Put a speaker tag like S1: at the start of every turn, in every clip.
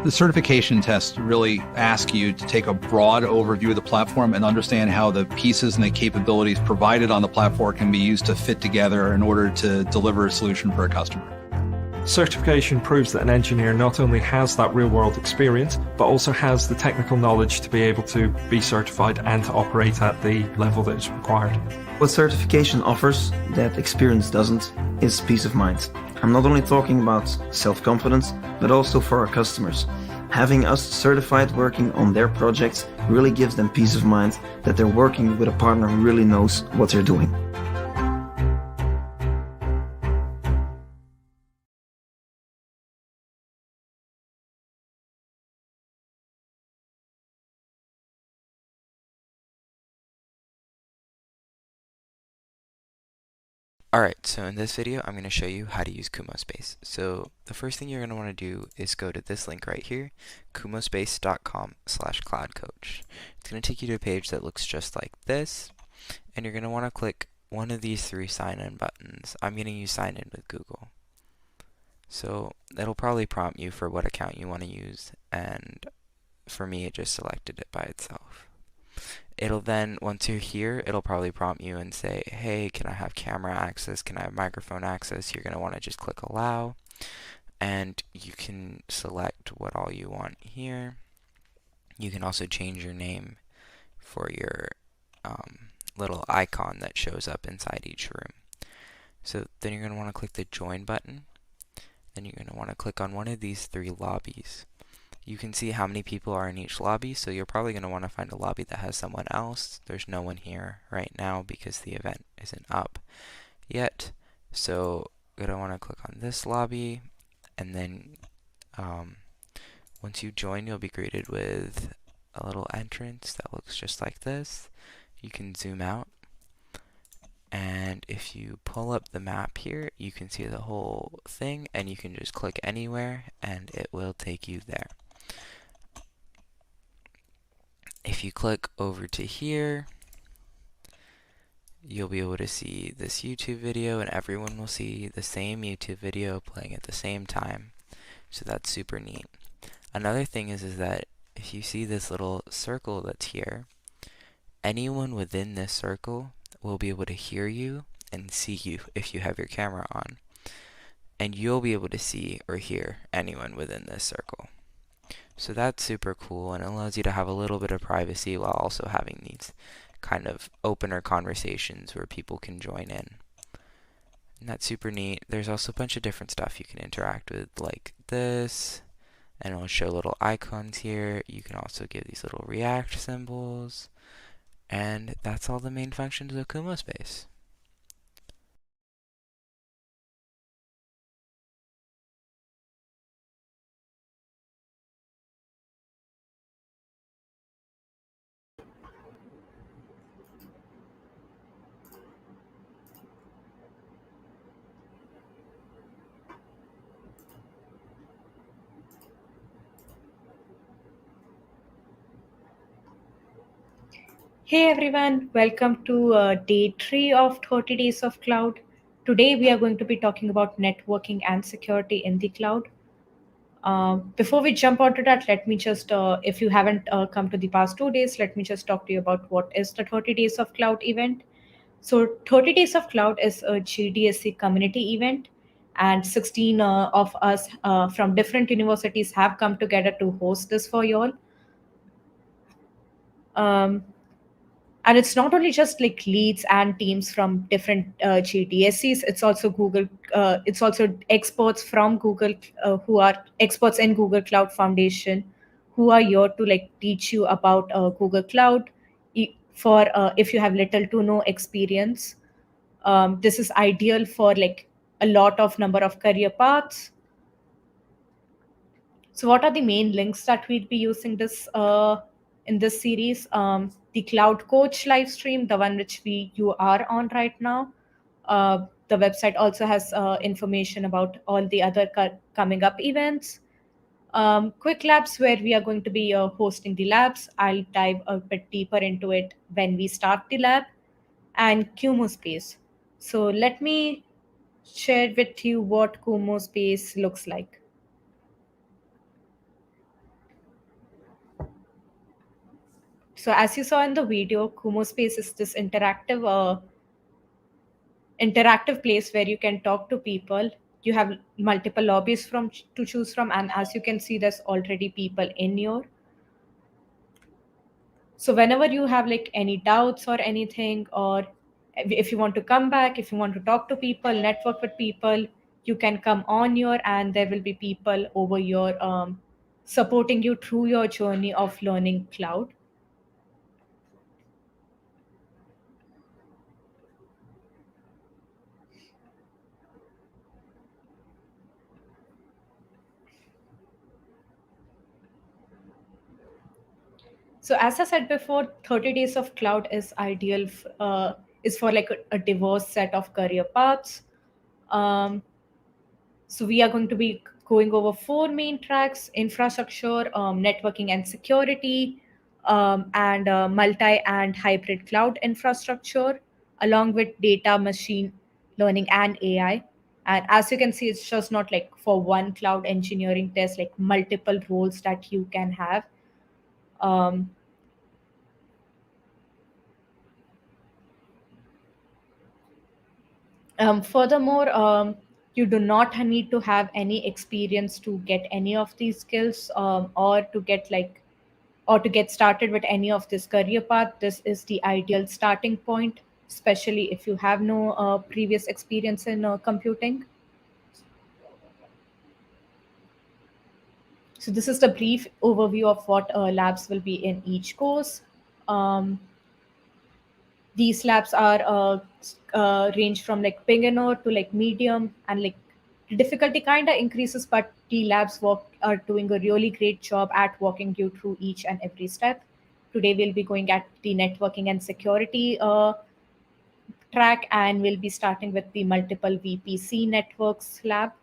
S1: The certification tests really ask you to take a broad overview of the platform and understand how the pieces and the capabilities provided on the platform can be used to fit together in order to deliver a solution for a customer.
S2: Certification proves that an engineer not only has that real-world experience, but also has the technical knowledge to be able to be certified and to operate at the level that is required.
S3: What certification offers that experience doesn't is peace of mind. I'm not only talking about self-confidence, but also for our customers. Having us certified working on their projects really gives them peace of mind that they're working with a partner who really knows what they're doing.
S4: Alright, so in this video, I'm going to show you how to use Kumospace. So the first thing you're going to want to do is go to this link right here, kumospace.com/cloudcoach. It's going to take you to a page that looks just like this, and you're going to want to click one of these three sign-in buttons. I'm going to use sign in with Google. So it'll probably prompt you for what account you want to use, and for me, it just selected it by itself. It'll then, once you're here, it'll probably prompt you and say, hey, can I have camera access? Can I have microphone access? You're going to want to just click allow, and you can select what all you want here. You can also change your name for your little icon that shows up inside each room. So then you're going to want to click the join button. Then you're going to want to click on one of these three lobbies. You can see how many people are in each lobby, so you're probably going to want to find a lobby that has someone else. There's no one here right now because the event isn't up yet. So you're going to want to click on this lobby, and then once you join, you'll be greeted with a little entrance that looks just like this. You can zoom out, and if you pull up the map here, you can see the whole thing, and you can just click anywhere and it will take you there. If you click over to here, you'll be able to see this YouTube video, and everyone will see the same YouTube video playing at the same time. So that's super neat. Another thing is that if you see this little circle that's here, anyone within this circle will be able to hear you and see you if you have your camera on. And you'll be able to see or hear anyone within this circle. So that's super cool, and it allows you to have a little bit of privacy while also having these kind of opener conversations where people can join in. And that's super neat. There's also a bunch of different stuff you can interact with like this, and it'll show little icons here. You can also give these little react symbols, and that's all the main functions of Kumospace.
S5: Hey everyone, welcome to day 3 of 30 Days of Cloud. Today we are going to be talking about networking and security in the cloud. Before we jump onto that, let me just, if you haven't come to the past 2 days, let me just talk to you about what is the 30 Days of Cloud event. So 30 Days of Cloud is a GDSC community event, and 16 of us from different universities have come together to host this for you all. And it's not only just like leads and teams from different GDSCs, it's also Google, it's also experts from Google who are experts in Google Cloud Foundation who are here to like teach you about Google Cloud for if you have little to no experience. This is ideal for like a lot of number of career paths. So what are the main links that we'll be using this in this series? The Cloud Coach live stream, the one which you are on right now. The website also has information about all the other coming up events. Quick labs where we are going to be hosting the labs. I'll dive a bit deeper into it when we start the lab. And Kumospace. So let me share with you what Kumospace looks like. So as you saw in the video, Kumo Space is this interactive place where you can talk to people. You have multiple lobbies to choose from, and as you can see, there's already people in here. So whenever you have like any doubts or anything, or if you want to come back, if you want to talk to people, network with people, you can come on here, and there will be people over here supporting you through your journey of learning cloud. So as I said before, 30 days of cloud is ideal, is for like a diverse set of career paths. Um, so we are going to be going over 4 main tracks: infrastructure, networking and security, and multi and hybrid cloud infrastructure, along with data, machine learning, and AI. And as you can see, it's just not like for one cloud engineering test, like multiple roles that you can have. Um, Furthermore, you do not need to have any experience to get any of these skills, or to get started with any of this career path. This is the ideal starting point, especially if you have no previous experience in computing. So this is the brief overview of what labs will be in each course. Um, these labs are range from like beginner to like medium, and like the difficulty kind of increases, but the labs are doing a really great job at walking you through each and every step. Today we'll be going at the networking and security track, and we'll be starting with the multiple VPC networks lab.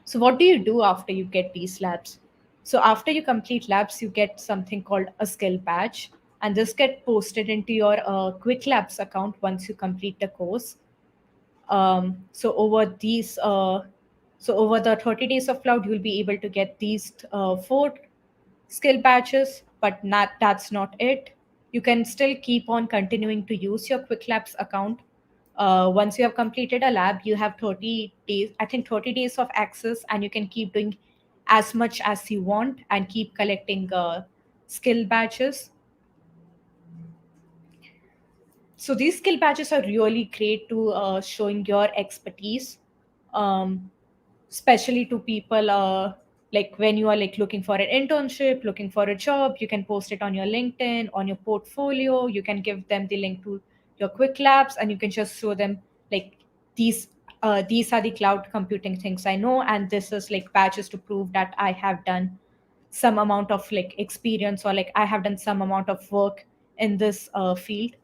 S5: So what do you do after you get these labs? So after you complete labs, you get something called a skill badge, and this get posted into your Quick Labs account once you complete the course. So over the 30 days of cloud, you'll be able to get these 4 skill badges, but that's not it. You can still keep on continuing to use your Quick Labs account. Once you have completed a lab, you have 30 days, I think 30 days of access, and you can keep doing as much as you want and keep collecting skill badges. So these skill badges are really great to showing your expertise, um, especially to people like when you are like looking for an internship, looking for a job. You can post it on your LinkedIn, on your portfolio. You can give them the link to your Quick Labs, and you can just show them like these these are the cloud computing things I know, and this is like badges to prove that I have done some amount of like experience, or like I have done some amount of work in this field.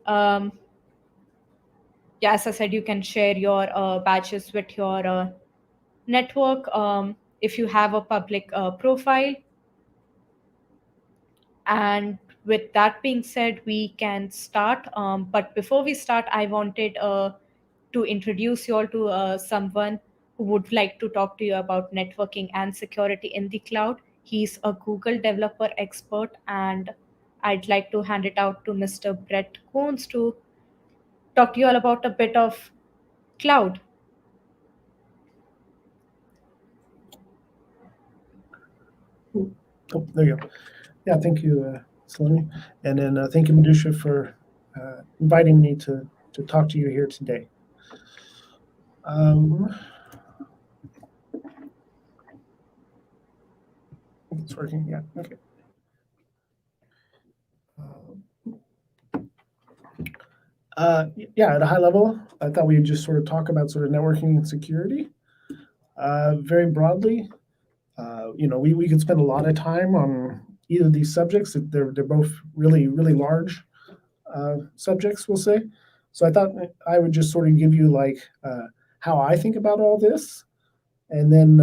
S5: um, yeah, as I said, you can share your badges with your network, if you have a public profile. And with that being said, we can start. But before we start, I wanted to introduce you all to someone who would like to talk to you about networking and security in the cloud. He's a Google developer expert, and I'd like to hand it out to Mr. Brett Coons to talk to you all about a bit of cloud.
S6: Oh, there you go. Yeah, thank you, Saloni. And then thank you, Madusha, for inviting me to talk to you here today. It's working, yeah, okay. Yeah, at a high level, I thought we'd just sort of talk about sort of networking and security. Very broadly, we could spend a lot of time on either of these subjects. They're both really, really large subjects, we'll say. So I thought I would just sort of give you like how I think about all this, and then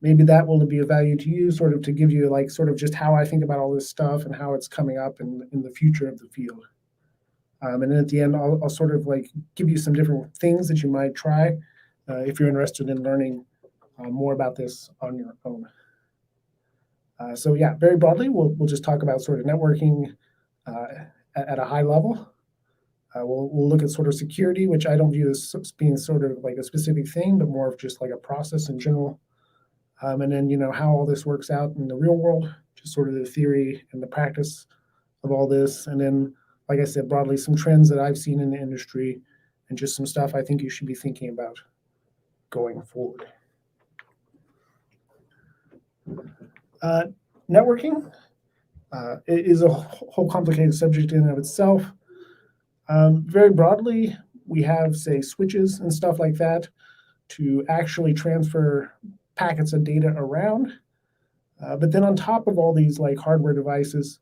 S6: maybe that will be of value to you, sort of to give you like sort of just how I think about all this stuff and how it's coming up in the future of the field. And then at the end, I'll sort of like give you some different things that you might try if you're interested in learning more about this on your own. So yeah, very broadly, we'll just talk about sort of networking at a high level. We'll look at sort of security, which I don't view as being sort of like a specific thing, but more of just like a process in general. And then, how all this works out in the real world, just sort of the theory and the practice of all this. And then, like I said, broadly, some trends that I've seen in the industry and just some stuff I think you should be thinking about going forward. Networking is a whole complicated subject in and of itself. Very broadly, we have, say, switches and stuff like that to actually transfer packets of data around. But then on top of all these like hardware devices,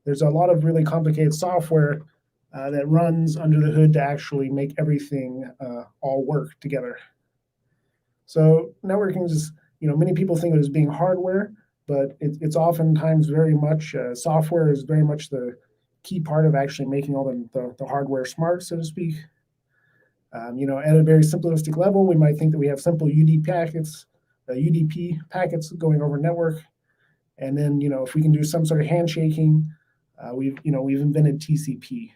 S6: there's a lot of really complicated software that runs under the hood to actually make everything all work together. So networking is, many people think of it as being hardware, but it's oftentimes very much software is very much the key part of actually making all the hardware smart, so to speak. At a very simplistic level, we might think that we have simple UDP packets going over network, and then if we can do some sort of handshaking, we've invented TCP,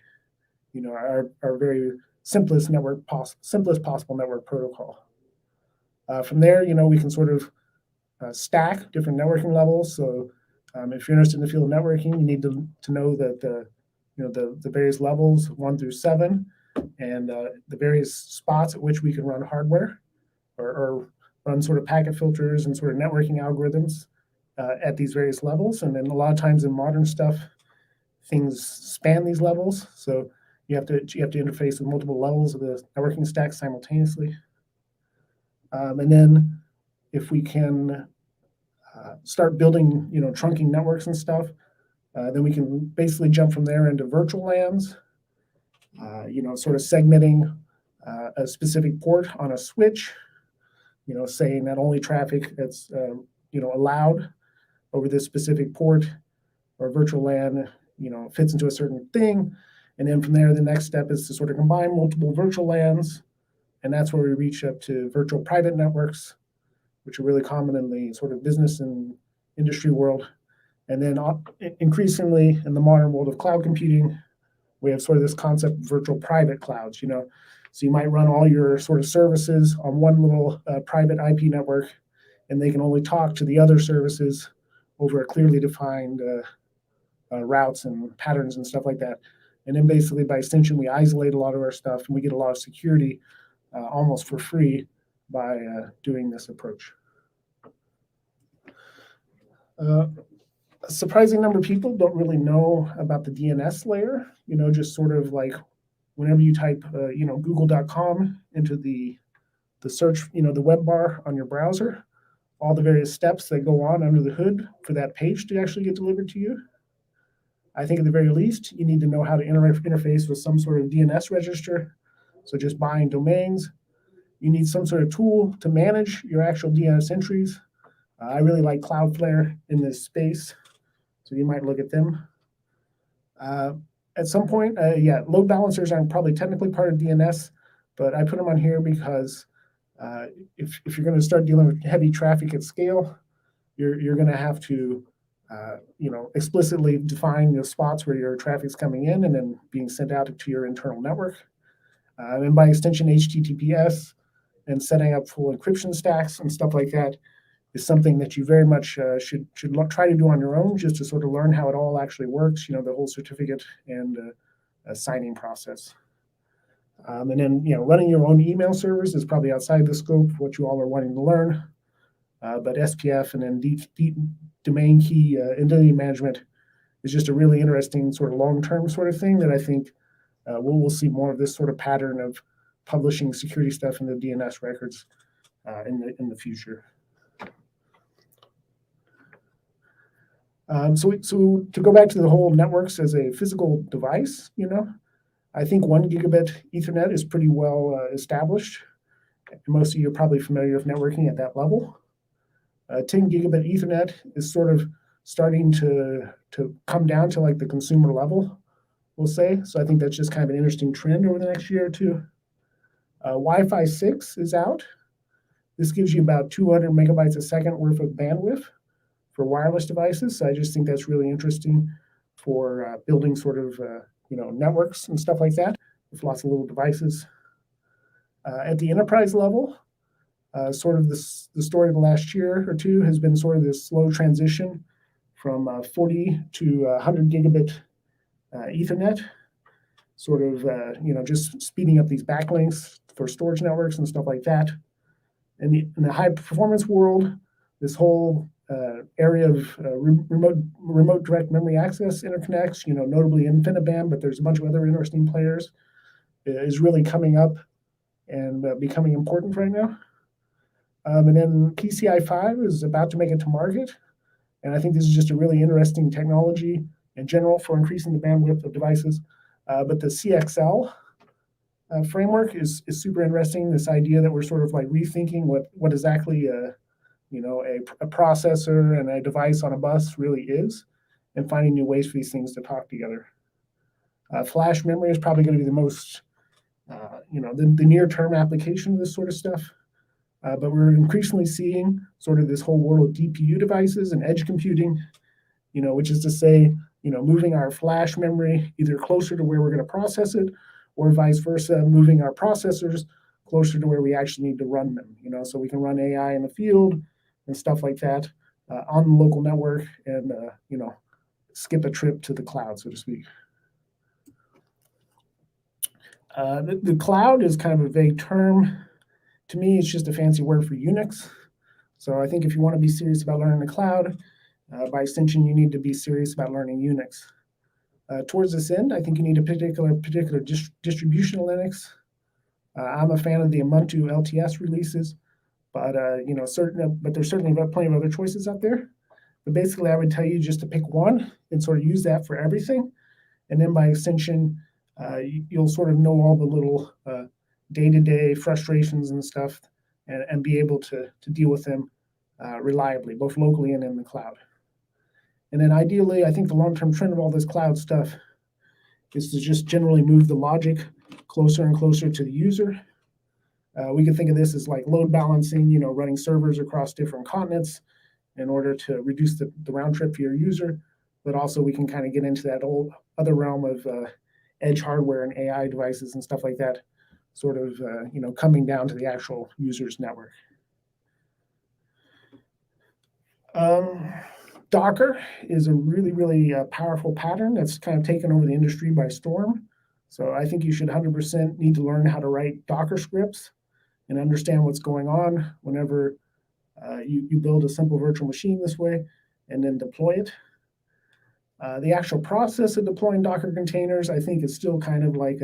S6: our very simplest possible network protocol. From there, we can sort of stack different networking levels. So if you're interested in the field of networking, you need to know that the various levels 1 through 7 and the various spots at which we can run hardware or run sort of packet filters and sort of networking algorithms at these various levels. And then a lot of times in modern stuff, things span these levels. So you have to interface with multiple levels of the networking stack simultaneously. And then if we can start building, trunking networks and stuff, then we can basically jump from there into virtual LANs, sort of segmenting a specific port on a switch, saying that only traffic that's, allowed over this specific port or virtual LAN, fits into a certain thing. And then from there, the next step is to sort of combine multiple virtual LANs. And that's where we reach up to virtual private networks, which are really common in the sort of business and industry world. And then increasingly in the modern world of cloud computing, we have sort of this concept of virtual private clouds, So you might run all your sort of services on one little private IP network, and they can only talk to the other services over a clearly defined routes and patterns and stuff like that. And then basically by extension, we isolate a lot of our stuff and we get a lot of security almost for free by doing this approach. A surprising number of people don't really know about the DNS layer, just sort of like whenever you type, google.com into the search, the web bar on your browser, all the various steps that go on under the hood for that page to actually get delivered to you. I think at the very least, you need to know how to interface with some sort of DNS register. So just buying domains. You need some sort of tool to manage your actual DNS entries. I really like Cloudflare in this space, so you might look at them. At some point, load balancers aren't probably technically part of DNS, but I put them on here because if you're going to start dealing with heavy traffic at scale, you're going to have to explicitly define the spots where your traffic's coming in and then being sent out to your internal network. And by extension, HTTPS and setting up full encryption stacks and stuff like that is something that you very much should try to do on your own, just to sort of learn how it all actually works, the whole certificate and signing process. And then, running your own email servers is probably outside the scope of what you all are wanting to learn. But SPF and then deep domain key identity management is just a really interesting sort of long-term sort of thing that I think we'll see more of this sort of pattern of publishing security stuff in the DNS records in the future. So to go back to the whole networks as a physical device, I think 1 gigabit Ethernet is pretty well established. Most of you are probably familiar with networking at that level. 10 gigabit Ethernet is sort of starting to come down to like the consumer level, we'll say. So I think that's just kind of an interesting trend over the next year or two. Wi-Fi 6 is out. This gives you about 200 megabytes a second worth of bandwidth for wireless devices. So I just think that's really interesting for building sort of networks and stuff like that with lots of little devices. At the enterprise level, sort of the story of the last year or two has been sort of this slow transition from 40 to 100 gigabit Ethernet, sort of just speeding up these backlinks for storage networks and stuff like that. In the high performance world, this whole area of remote direct memory access interconnects, notably InfiniBand, but there's a bunch of other interesting players, is really coming up and becoming important right now. And then PCI 5 is about to make it to market. And I think this is just a really interesting technology in general for increasing the bandwidth of devices. But the CXL framework is super interesting. This idea that we're sort of like rethinking what exactly a processor and a device on a bus really is, and finding new ways for these things to talk together. Flash memory is probably going to be the most, the near-term application of this sort of stuff. But we're increasingly seeing sort of this whole world of DPU devices and edge computing, which is to say, moving our flash memory either closer to where we're going to process it, or vice versa, moving our processors closer to where we actually need to run them, so we can run AI in the field and stuff like that on the local network and, skip a trip to the cloud, so to speak. The cloud is kind of a vague term. To me, it's just a fancy word for Unix. So I think if you want to be serious about learning the cloud, by extension, you need to be serious about learning Unix. Towards this end, I think you need a particular distribution of Linux. I'm a fan of the Ubuntu LTS releases, but there's certainly plenty of other choices out there. But basically, I would tell you just to pick one and sort of use that for everything, and then by extension, you'll sort of know all the little day-to-day frustrations and stuff, and be able to deal with them reliably, both locally and in the cloud. And then ideally, I think the long-term trend of all this cloud stuff is to just generally move the logic closer and closer to the user. We can think of this as like load balancing, running servers across different continents in order to reduce the round trip for your user. But also we can kind of get into that whole other realm of edge hardware and AI devices and stuff like that, sort of, coming down to the actual user's network. Docker is a really, really powerful pattern that's kind of taken over the industry by storm. So I think you should 100% need to learn how to write Docker scripts and understand what's going on whenever you build a simple virtual machine this way and then deploy it. The actual process of deploying Docker containers, I think, is still kind of like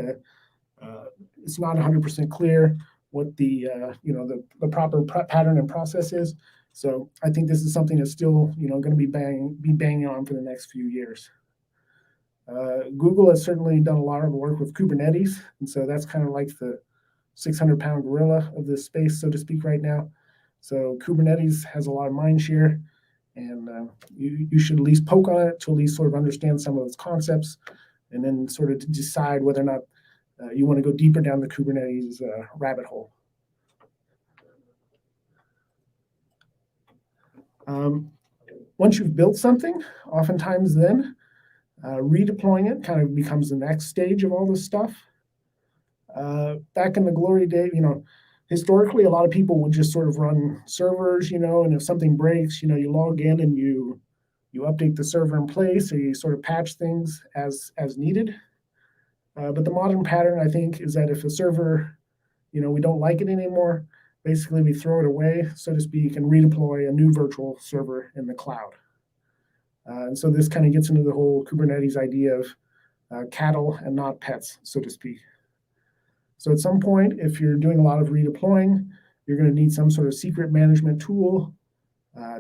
S6: it's not 100% clear what the proper pattern and process is. So I think this is something that's still going to be banging on for the next few years. Google has certainly done a lot of work with Kubernetes, and so that's kind of like the 600-pound gorilla of this space, so to speak, right now. So Kubernetes has a lot of mind share, and you should at least poke on it to at least sort of understand some of its concepts, and then sort of decide whether or not you want to go deeper down the Kubernetes rabbit hole. Once you've built something, oftentimes then redeploying it kind of becomes the next stage of all this stuff. Back in the glory day, historically, a lot of people would just sort of run servers, and if something breaks, you log in and you update the server in place, or you sort of patch things as needed. But the modern pattern, I think, is that if a server, we don't like it anymore, basically we throw it away, so to speak, and redeploy a new virtual server in the cloud. And so this kind of gets into the whole Kubernetes idea of cattle and not pets, so to speak. So at some point, if you're doing a lot of redeploying, you're going to need some sort of secret management tool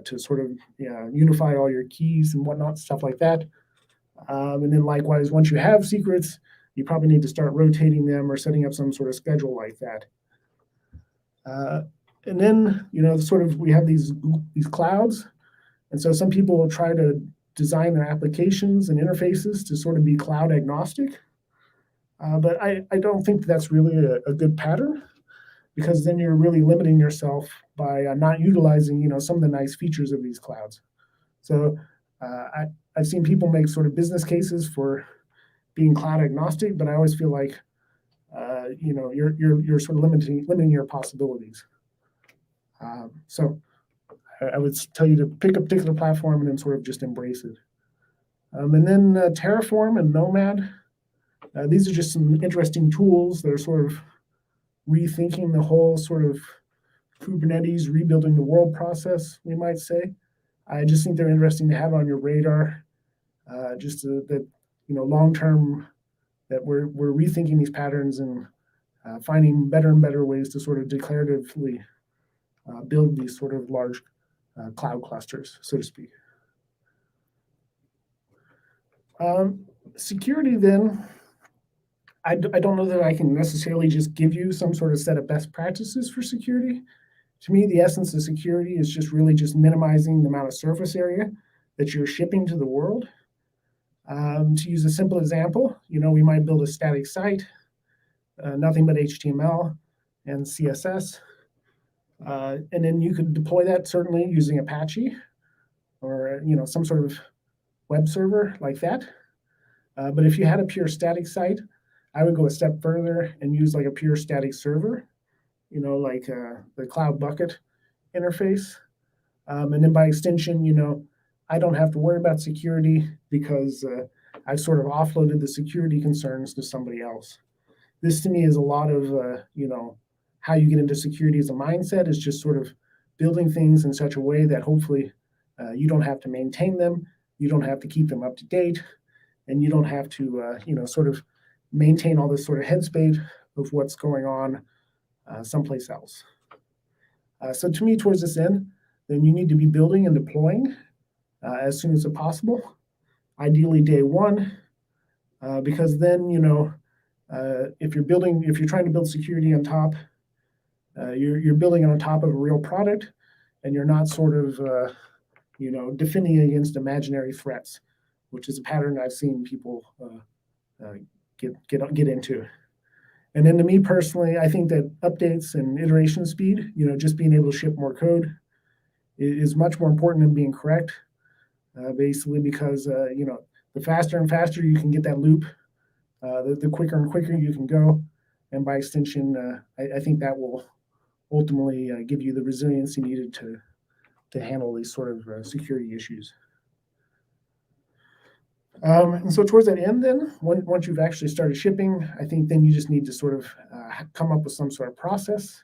S6: to sort of unify all your keys and whatnot, stuff like that. And then likewise, once you have secrets, you probably need to start rotating them or setting up some sort of schedule like that. And then, sort of we have these clouds. And so some people will try to design their applications and interfaces to sort of be cloud agnostic. But I don't think that's really a good pattern. because then you're really limiting yourself by not utilizing, some of the nice features of these clouds. So I've seen people make sort of business cases for being cloud agnostic, but I always feel like, you're sort of limiting your possibilities. So I would tell you to pick a particular platform and then sort of just embrace it. And then Terraform and Nomad. These are just some interesting tools that are sort of rethinking the whole sort of Kubernetes rebuilding the world process, we might say. I just think they're interesting to have on your radar. That long term, that we're rethinking these patterns and finding better and better ways to sort of declaratively build these sort of large cloud clusters, so to speak. Security, then, I don't know that I can necessarily just give you some sort of set of best practices for security. To me, the essence of security is just really just minimizing the amount of surface area that you're shipping to the world. To use a simple example, we might build a static site, nothing but HTML and CSS. And then you could deploy that certainly using Apache or, some sort of web server like that. But if you had a pure static site, I would go a step further and use like a pure static server, like the Cloud Bucket interface. And then by extension, I don't have to worry about security because I've sort of offloaded the security concerns to somebody else. This to me is a lot of, how you get into security as a mindset is just sort of building things in such a way that hopefully you don't have to maintain them, you don't have to keep them up to date, and you don't have to, sort of maintain all this sort of headspace of what's going on someplace else. So to me, towards this end, then you need to be building and deploying as soon as possible, ideally day one, because then, if you're trying to build security on top, you're building on top of a real product, and you're not sort of, defending against imaginary threats, which is a pattern I've seen people get into. And then to me personally, I think that updates and iteration speed, just being able to ship more code is much more important than being correct, basically because, the faster and faster you can get that loop, the quicker and quicker you can go. And by extension, I think that will ultimately give you the resiliency needed to handle these sort of security issues. And so towards that end then, once you've actually started shipping, I think then you just need to sort of come up with some sort of process,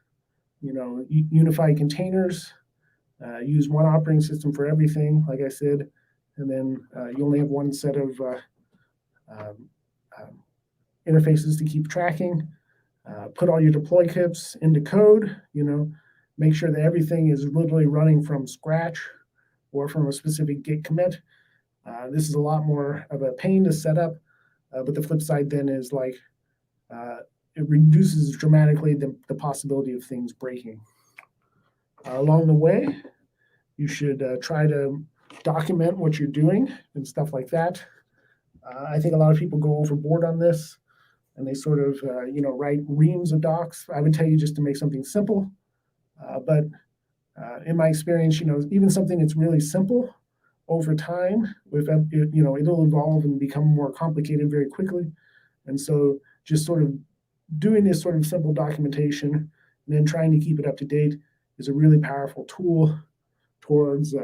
S6: unify containers, use one operating system for everything, like I said, and then you only have one set of interfaces to keep tracking, put all your deploy kits into code, make sure that everything is literally running from scratch or from a specific Git commit. This is a lot more of a pain to set up, but the flip side then is like it reduces dramatically the possibility of things breaking. Along the way, you should try to document what you're doing and stuff like that. I think a lot of people go overboard on this, and they sort of write reams of docs. I would tell you just to make something simple, but in my experience, even something that's really simple, over time, it'll evolve and become more complicated very quickly. And so just sort of doing this sort of simple documentation and then trying to keep it up to date is a really powerful tool towards,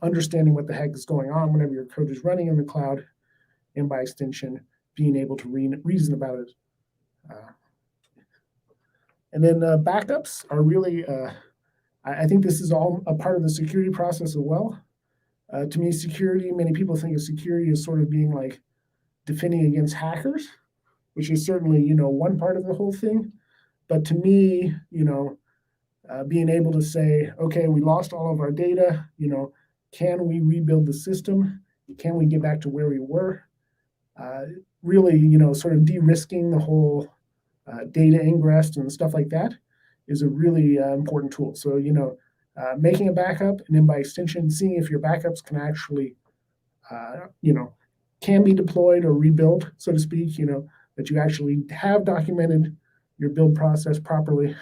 S6: understanding what the heck is going on whenever your code is running in the cloud, and by extension, being able to reason about it. And then backups are really, I think this is all a part of the security process as well. To me, many people think of security as sort of being like defending against hackers, which is certainly, one part of the whole thing. But to me, being able to say, okay, we lost all of our data, can we rebuild the system? Can we get back to where we were? Really, sort of de-risking the whole data ingress and stuff like that is a really important tool. So, making a backup, and then by extension, seeing if your backups can actually, can be deployed or rebuilt, so to speak, that you actually have documented your build process properly.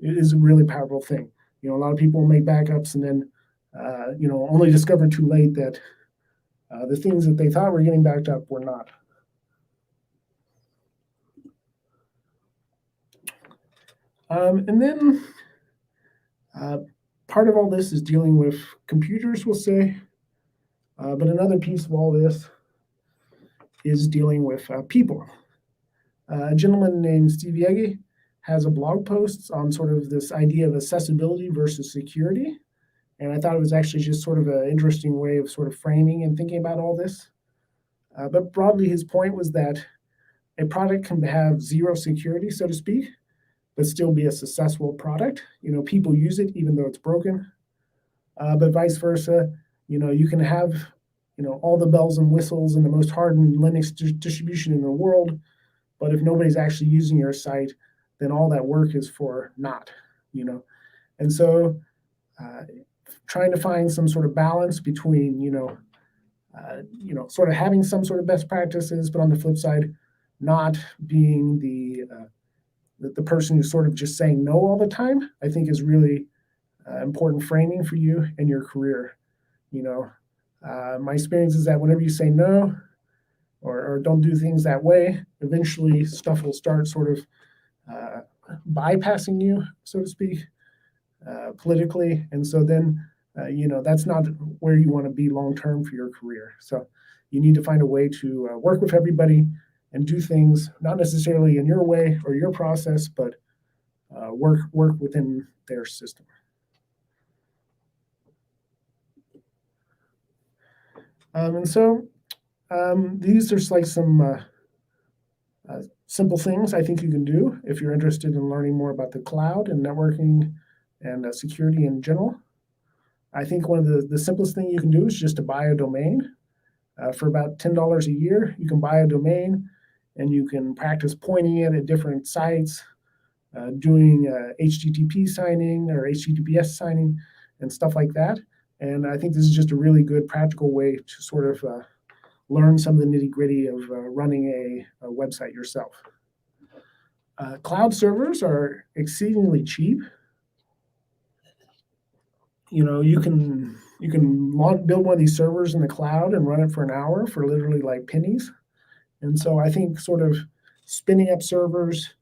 S6: is a really powerful thing. A lot of people make backups and then, only discover too late that the things that they thought were getting backed up were not. And then part of all this is dealing with computers, we'll say. But another piece of all this is dealing with people. A gentleman named Steve Yegi has a blog post on sort of this idea of accessibility versus security. And I thought it was actually just sort of an interesting way of sort of framing and thinking about all this. But broadly, his point was that a product can have zero security, so to speak, but still be a successful product. People use it even though it's broken. But vice versa, you can have, all the bells and whistles and the most hardened Linux distribution in the world, but if nobody's actually using your site, then all that work is for naught, And so trying to find some sort of balance between, sort of having some sort of best practices, but on the flip side, not being the person who's sort of just saying no all the time, I think is really important framing for you and your career. My experience is that whenever you say no or don't do things that way, eventually stuff will start sort of bypassing you, so to speak, politically. And so then, that's not where you want to be long-term for your career. So you need to find a way to work with everybody and do things not necessarily in your way or your process, but work within their system. And so these are like some simple things I think you can do if you're interested in learning more about the cloud and networking and security in general. I think one of the simplest thing you can do is just to buy a domain. For about $10 a year, you can buy a domain and you can practice pointing it at different sites, doing HTTP signing or HTTPS signing and stuff like that. And I think this is just a really good practical way to sort of learn some of the nitty-gritty of running a website yourself. Cloud servers are exceedingly cheap. You can build one of these servers in the cloud and run it for an hour for literally like pennies. And so I think sort of spinning up servers,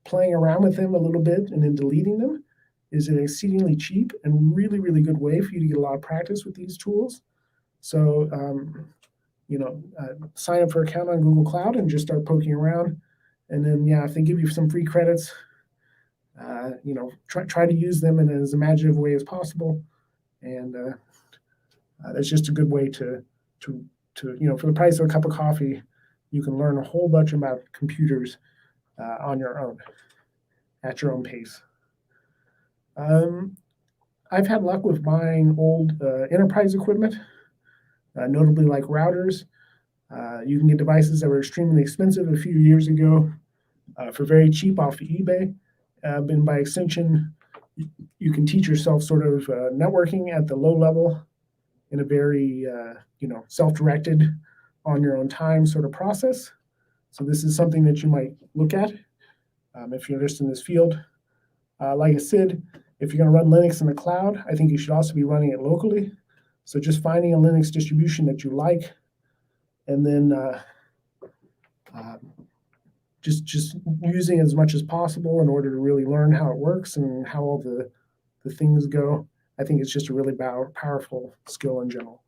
S6: playing around with them a little bit, and then deleting them is an exceedingly cheap and really, really good way for you to get a lot of practice with these tools. So, sign up for an account on Google Cloud and just start poking around. And then, if they give you some free credits, try to use them in as imaginative way as possible. And that's just a good way to for the price of a cup of coffee, you can learn a whole bunch about computers on your own, at your own pace. I've had luck with buying old enterprise equipment, notably like routers. You can get devices that were extremely expensive a few years ago for very cheap off of eBay. And by extension, you can teach yourself sort of networking at the low level in a very, self-directed, on your own time sort of process. So this is something that you might look at if you're interested in this field. Like I said, if you're going to run Linux in the cloud, I think you should also be running it locally. So just finding a Linux distribution that you like, and then just using as much as possible in order to really learn how it works and how all the things go. I think it's just a really powerful skill in general.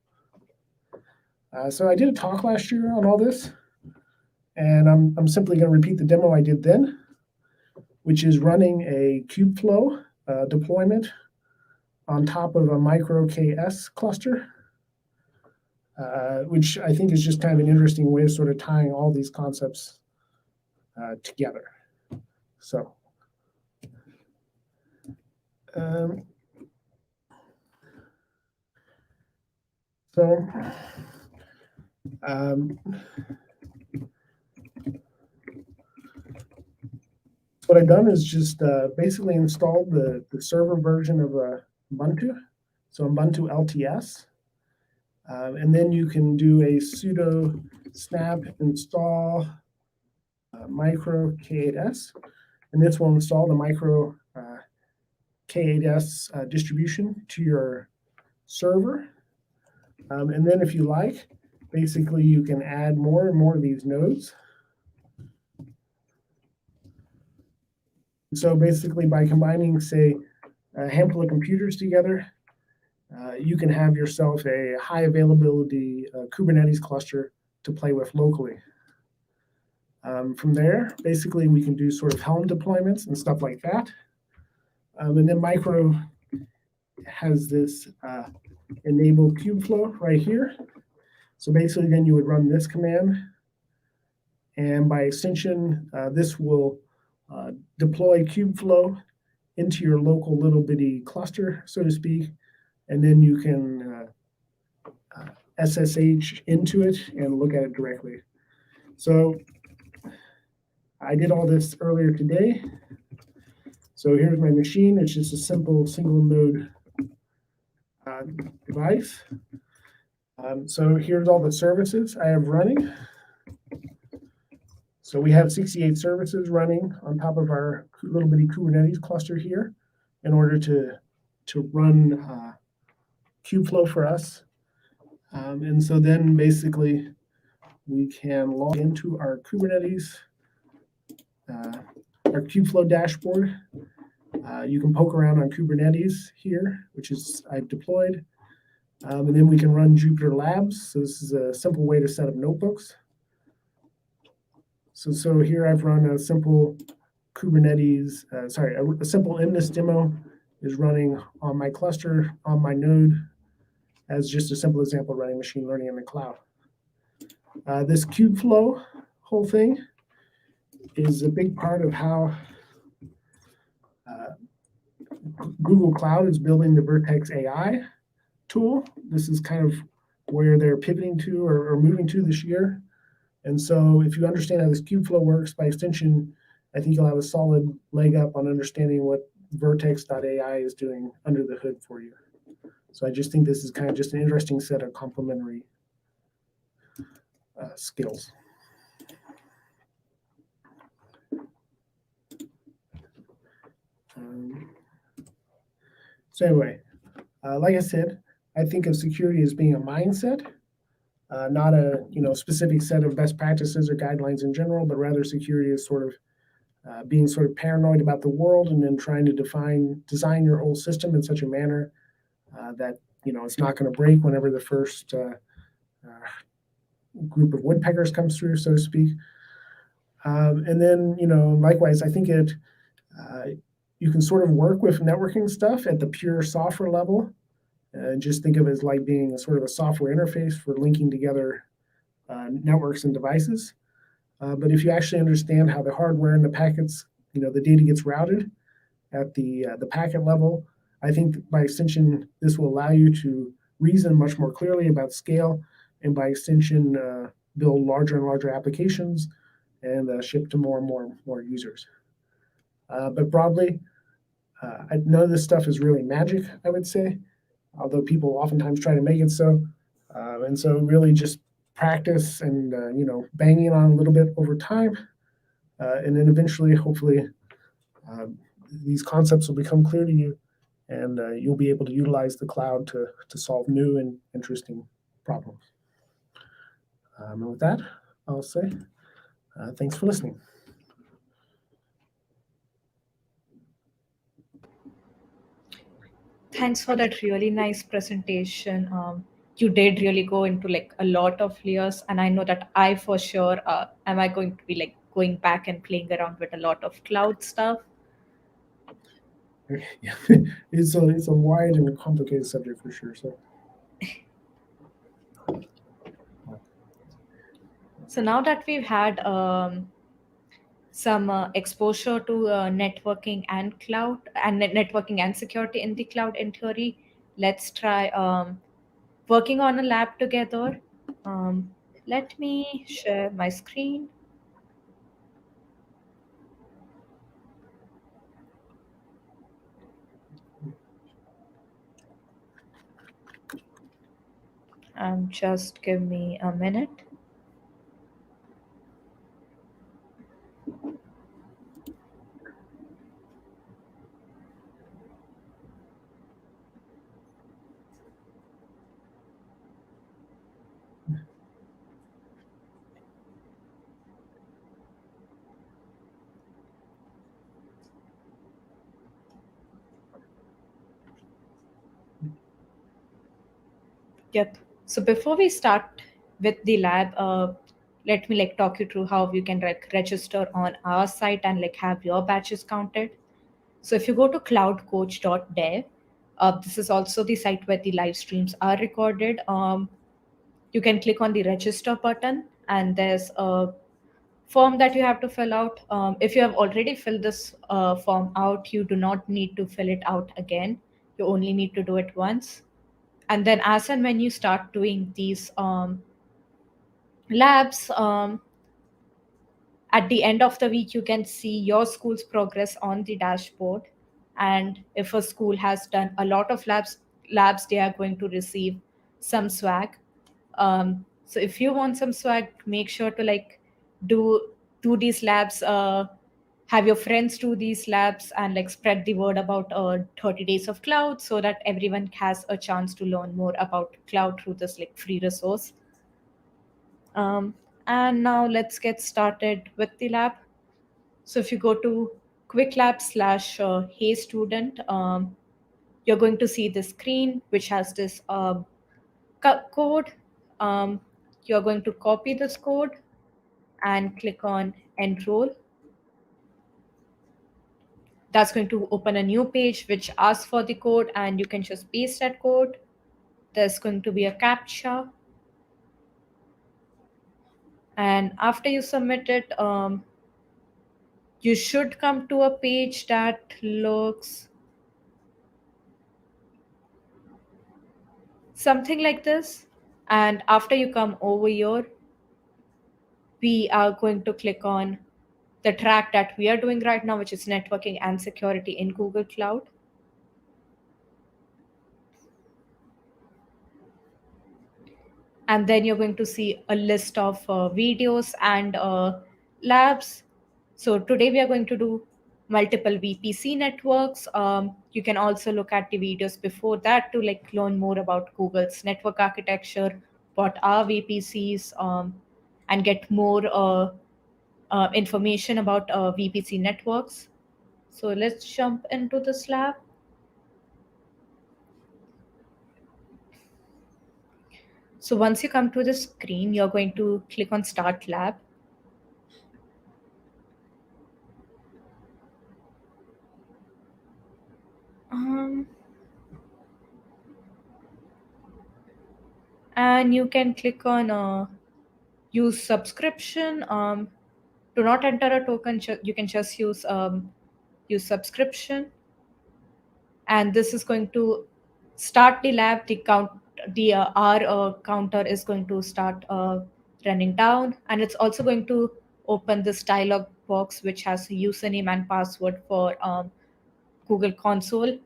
S6: So I did a talk last year on all this, and I'm simply going to repeat the demo I did then, which is running a Kubeflow deployment on top of a micro KS cluster, which I think is just kind of an interesting way of sort of tying all these concepts together. So, what I've done is just basically installed the server version of Ubuntu, so Ubuntu LTS. And then you can do a sudo snap install micro K8s. and this will install the micro K8s distribution to your server. And then if you like, basically you can add more and more of these nodes. So basically by combining, say, a handful of computers together, you can have yourself a high availability Kubernetes cluster to play with locally. From there, basically we can do sort of Helm deployments and stuff like that. And then Micro has this enable kubeflow right here. So basically then you would run this command, and by extension, this will deploy kubeflow into your local little bitty cluster, so to speak, and then you can SSH into it and look at it directly. So I did all this earlier today. So here's my machine. It's just a simple single node device. So here's all the services I have running. So we have 68 services running on top of our little bitty Kubernetes cluster here in order to run kubeflow for us. And so then basically we can log into our Kubernetes, our kubeflow dashboard. You can poke around on Kubernetes here, which is I've deployed. And then we can run Jupyter Labs. So this is a simple way to set up notebooks. So here I've run a simple Kubernetes, a simple MNIST demo is running on my cluster, on my node, as just a simple example running machine learning in the cloud. This kubeflow whole thing is a big part of how Google Cloud is building the Vertex AI tool. This is kind of where they're pivoting to or moving to this year. And so if you understand how this kubeflow works, by extension, I think you'll have a solid leg up on understanding what Vertex.ai is doing under the hood for you. So I just think this is kind of just an interesting set of complementary skills. So anyway, like I said, I think of security as being a mindset. Not a specific set of best practices or guidelines in general, but rather security is sort of being sort of paranoid about the world and then trying to design your whole system in such a manner that it's not going to break whenever the first group of woodpeckers comes through, so to speak. And then likewise, I think you can sort of work with networking stuff at the pure software level. Just think of it as like being a sort of a software interface for linking together networks and devices. But if you actually understand how the hardware and the packets, the data gets routed at the packet level, I think by extension, this will allow you to reason much more clearly about scale, and by extension, build larger and larger applications and ship to more and more users. But broadly, none of this stuff is really magic, I would say, although people oftentimes try to make it so. And so really just practice and, banging on a little bit over time. And then eventually, hopefully, these concepts will become clear to you, and you'll be able to utilize the cloud to solve new and interesting problems. And with that, I'll say thanks for listening.
S5: Thanks for that really nice presentation. You did really go into like a lot of layers, and I know that I for sure am I going to be like going back and playing around with a lot of cloud stuff.
S6: Yeah. It's a wide and complicated subject for sure.
S5: So now that we've had some exposure to networking and cloud and networking and security in the cloud in theory, let's try working on a lab together. Let me share my screen. Just give me a minute. Yep. So before we start with the lab, let me like talk you through how you can like register on our site and like have your batches counted. So if you go to cloudcoach.dev, this is also the site where the live streams are recorded. You can click on the register button, and there's a form that you have to fill out. If you have already filled this form out, you do not need to fill it out again. You only need to do it once. And then as and when you start doing these labs, at the end of the week, you can see your school's progress on the dashboard. And if a school has done a lot of labs, they are going to receive some swag. So if you want some swag, make sure to like do these labs. Have your friends do these labs and like spread the word about 30 days of cloud, so that everyone has a chance to learn more about cloud through this like free resource. Um, and now let's get started with the lab. So if you go to quicklab slash hey student, you're going to see this screen which has this code. Um, you're going to copy this code and click on enroll. That's going to open a new page which asks for the code, and you can just paste that code. There's going to be a captcha. And after you submit it, you should come to a page that looks something like this. And after you come over here, we are going to click on the track that we are doing right now, which is networking and security in Google Cloud. And then you're going to see a list of videos and labs. So today we are going to do multiple VPC networks. You can also look at the videos before that to like learn more about Google's network architecture, what are VPCs, and get more information about VPC networks. So let's jump into this lab. So once you come to the screen, you're going to click on Start Lab. And you can click on use subscription. Do not enter a token. You can just use subscription. And this is going to start the lab. The R counter is going to start running down, and it's also going to open this dialog box which has a username and password for Google Console.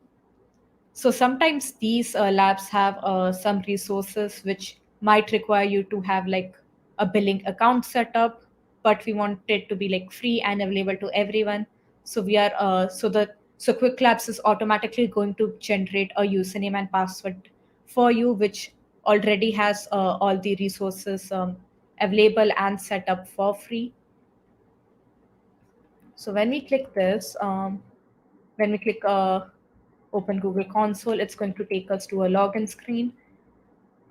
S5: So sometimes these labs have some resources which might require you to have like a billing account set up, but we want it to be like free and available to everyone. So we are so Quick Labs is automatically going to generate a username and password for you, which already has all the resources available and set up for free. So when we click this, when we click open Google Console, it's going to take us to a login screen.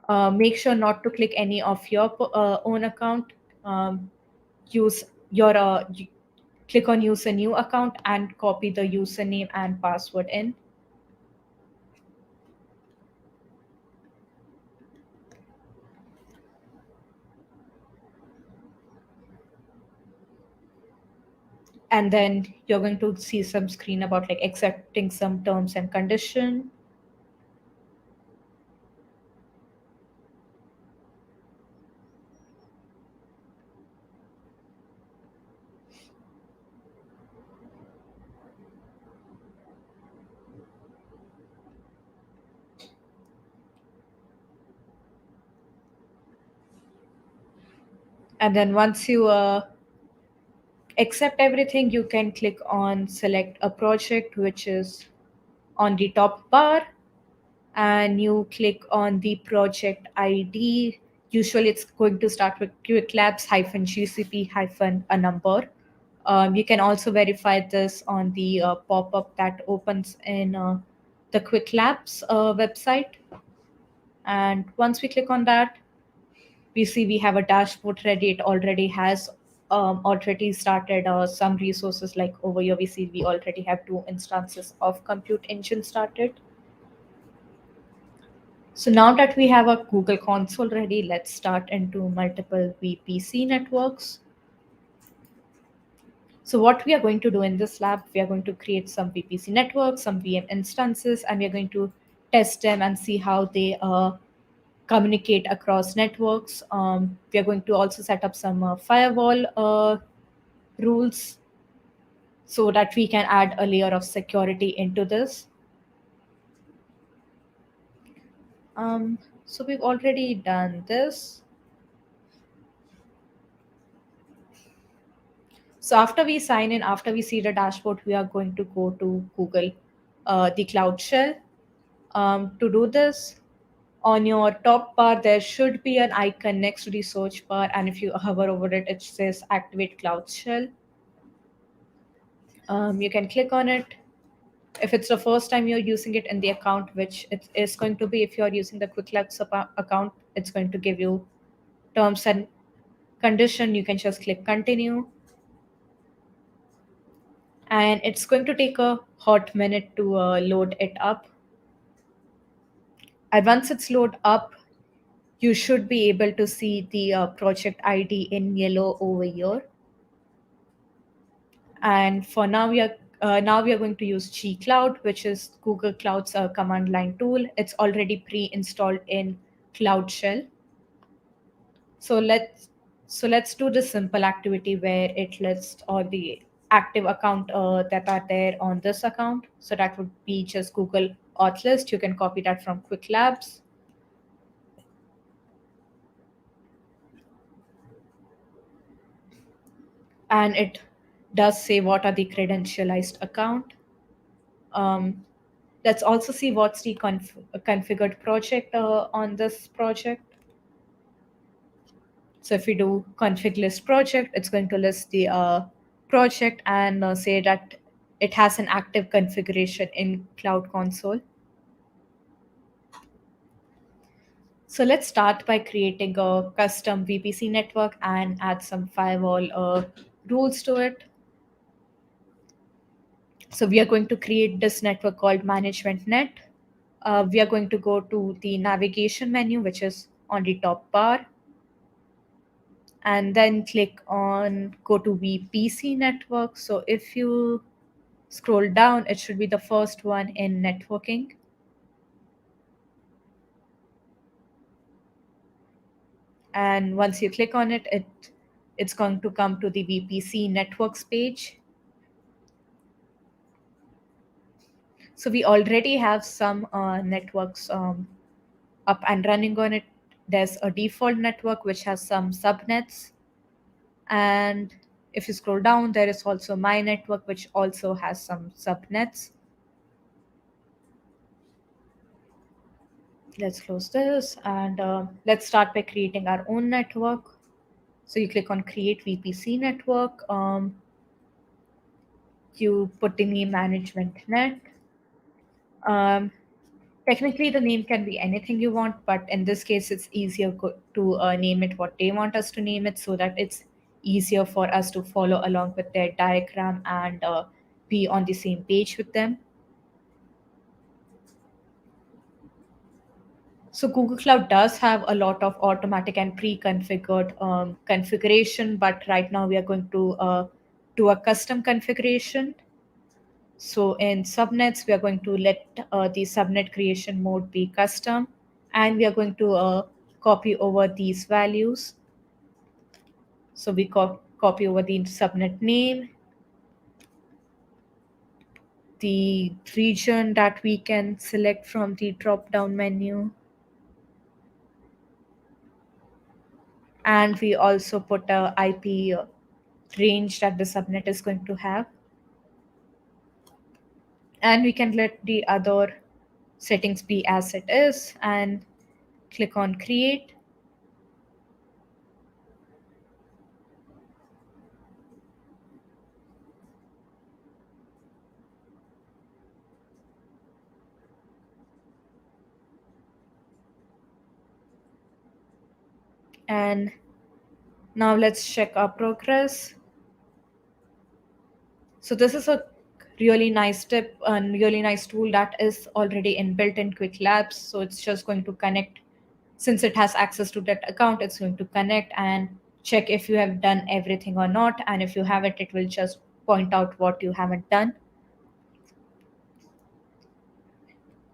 S5: Make sure not to click any of your own account. Use your click on use a new account and copy the username and password in. And then you're going to see some screen about like accepting some terms and condition. And then once you accept everything, you can click on select a project, which is on the top bar, and you click on the project ID. Usually it's going to start with quicklabs-gcp- a number. You can also verify this on the pop-up that opens in the Quick Labs website. And once we click on that, we see we have a dashboard ready. It already has already started some resources. Like over here, we see we already have 2 instances of Compute Engine started. So now that we have a Google console ready, let's start into multiple VPC networks. So what we are going to do in this lab, we are going to create some VPC networks, some VM instances, and we are going to test them and see how they communicate across networks. We are going to also set up some firewall rules so that we can add a layer of security into this. So we've already done this. So after we sign in, after we see the dashboard, we are going to go to Google, the Cloud Shell. To do this, on your top bar, there should be an icon next to the search bar. And if you hover over it, it says Activate Cloud Shell. You can click on it. If it's the first time you're using it in the account, which it is going to be if you're using the QuickLabs account, it's going to give you terms and condition. You can just click continue. And it's going to take a hot minute to load it up. And once it's load up, you should be able to see the project ID in yellow over here. And for now, we are going to use Gcloud, which is Google Cloud's command line tool. It's already pre-installed in Cloud Shell. So let's do this simple activity where it lists all the active account that are there on this account. So that would be just Google auth list. You can copy that from Quick Labs. And it does say what are the credentialized account. Let's also see what's the configured project on this project. So if we do config list project, it's going to list the project and say that it has an active configuration in Cloud Console. So let's start by creating a custom VPC network and add some firewall rules to it. So we are going to create this network called Management Net. We are going to go to the navigation menu, which is on the top bar, and then click on go to VPC Network. So if you scroll down, it should be the first one in networking. And once you click on it, it's going to come to the VPC Networks page. So we already have some networks up and running on it. There's a default network which has some subnets. And if you scroll down, there is also my network, which also has some subnets. Let's close this and let's start by creating our own network. So you click on create VPC network. You put the name management net. Um, Technically, the name can be anything you want, but in this case, it's easier to name it what they want us to name it so that it's easier for us to follow along with their diagram and be on the same page with them. So Google Cloud does have a lot of automatic and pre-configured configuration, but right now we are going to do a custom configuration. So in subnets, we are going to let the subnet creation mode be custom, and we are going to copy over these values. So we copy over the subnet name, the region that we can select from the drop-down menu, and we also put a IP range that the subnet is going to have. And we can let the other settings be as it is and click on create. And now let's check our progress. So this is a really nice tip and really nice tool that is already inbuilt in Quick Labs. So it's just going to connect. Since it has access to that account, it's going to connect and check if you have done everything or not. And if you haven't, it will just point out what you haven't done.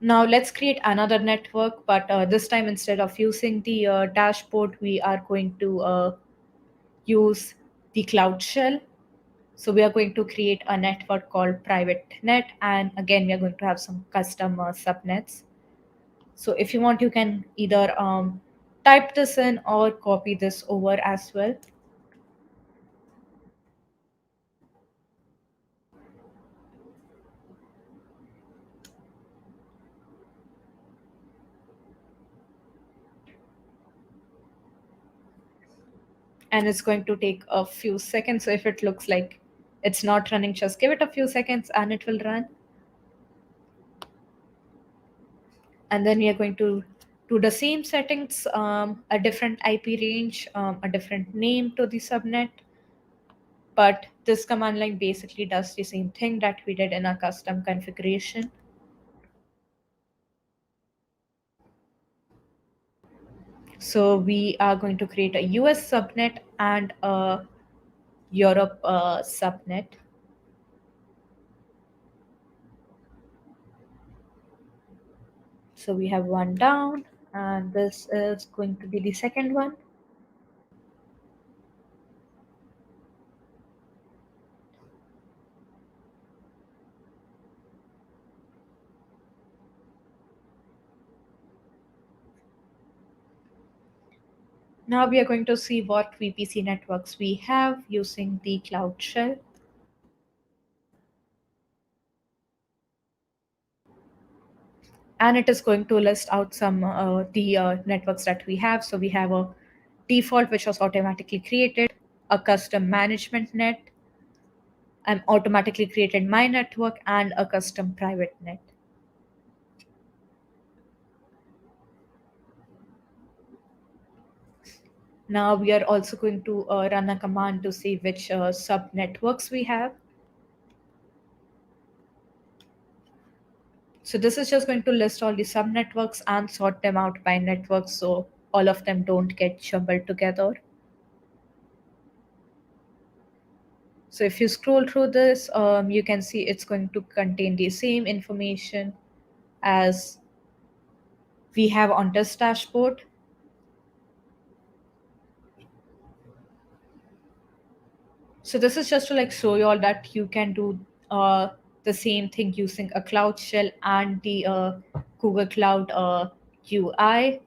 S5: Now let's create another network, but this time instead of using the dashboard, we are going to use the Cloud Shell. So we are going to create a network called private net, and again we are going to have some custom subnets. So if you want, you can either type this in or copy this over as well. And it's going to take a few seconds. So if it looks like it's not running, just give it a few seconds and it will run. And then we are going to do the same settings, a different IP range, a different name to the subnet. But this command line basically does the same thing that we did in our custom configuration. So we are going to create a US subnet and a Europe subnet. So we have one down, and this is going to be the second one. Now we are going to see what VPC networks we have using the Cloud Shell. And it is going to list out some the networks that we have. So we have a default, which was automatically created, a custom management net, an automatically created my network, and a custom private net. Now we are also going to run a command to see which sub networks we have. So this is just going to list all the sub networks and sort them out by networks, so all of them don't get jumbled together. So if you scroll through this, you can see it's going to contain the same information as we have on this dashboard. So this is just to like show you all that you can do the same thing using a Cloud Shell and the Google Cloud UI.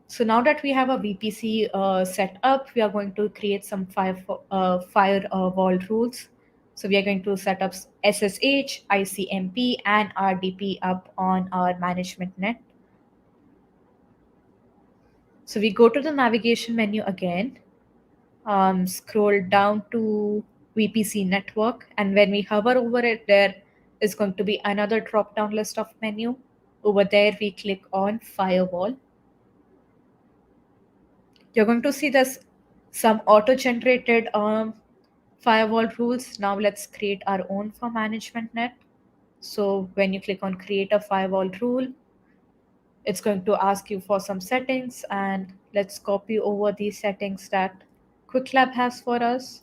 S5: So now that we have a VPC set up, we are going to create some firewall rules. So we are going to set up SSH, ICMP, and RDP up on our management net. So we go to the navigation menu again, scroll down to VPC Network, and when we hover over it, there is going to be another drop-down list of menu. Over there, we click on Firewall. You're going to see there's some auto-generated firewall rules. Now let's create our own for management net. So when you click on create a firewall rule, it's going to ask you for some settings, and let's copy over these settings that QuickLab has for us.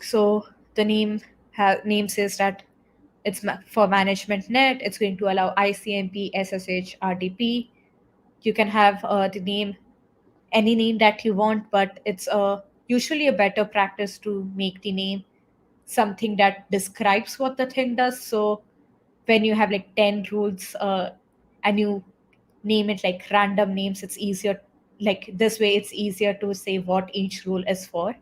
S5: So the name says that it's for management net. It's going to allow ICMP, SSH, RDP. You can have the name, any name that you want, but it's usually a better practice to make the name something that describes what the thing does. So when you have like 10 rules and you name it like random names, it's easier. Like this way, it's easier to say what each rule is for.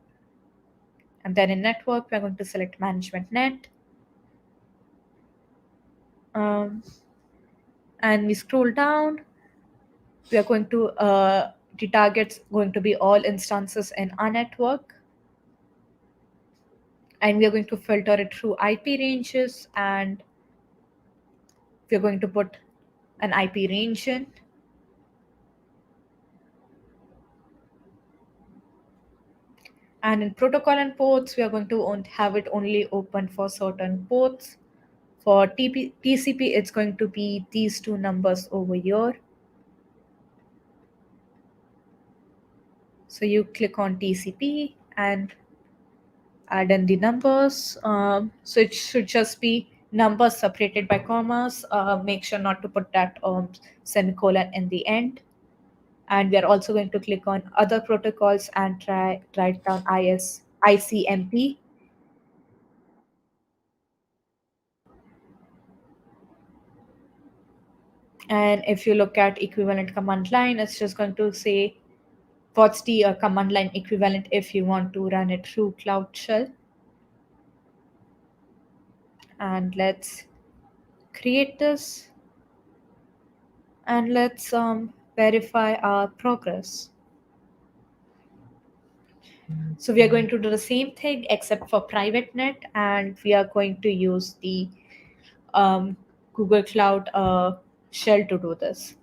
S5: And then in network, we're going to select management net. And we scroll down. We are going to, the target's going to be all instances in our network. And we are going to filter it through IP ranges, and we're going to put an IP range in. And in protocol and ports, we are going to have it only open for certain ports. For TCP, it's going to be these two numbers over here. So you click on TCP and add in the numbers. So it should just be numbers separated by commas. Make sure not to put that semicolon in the end. And we are also going to click on other protocols and write down ICMP. And if you look at equivalent command line, it's just going to say what's the command line equivalent if you want to run it through Cloud Shell. And let's create this. And let's verify our progress. So we are going to do the same thing except for private net, and we are going to use the Google Cloud shell to do this.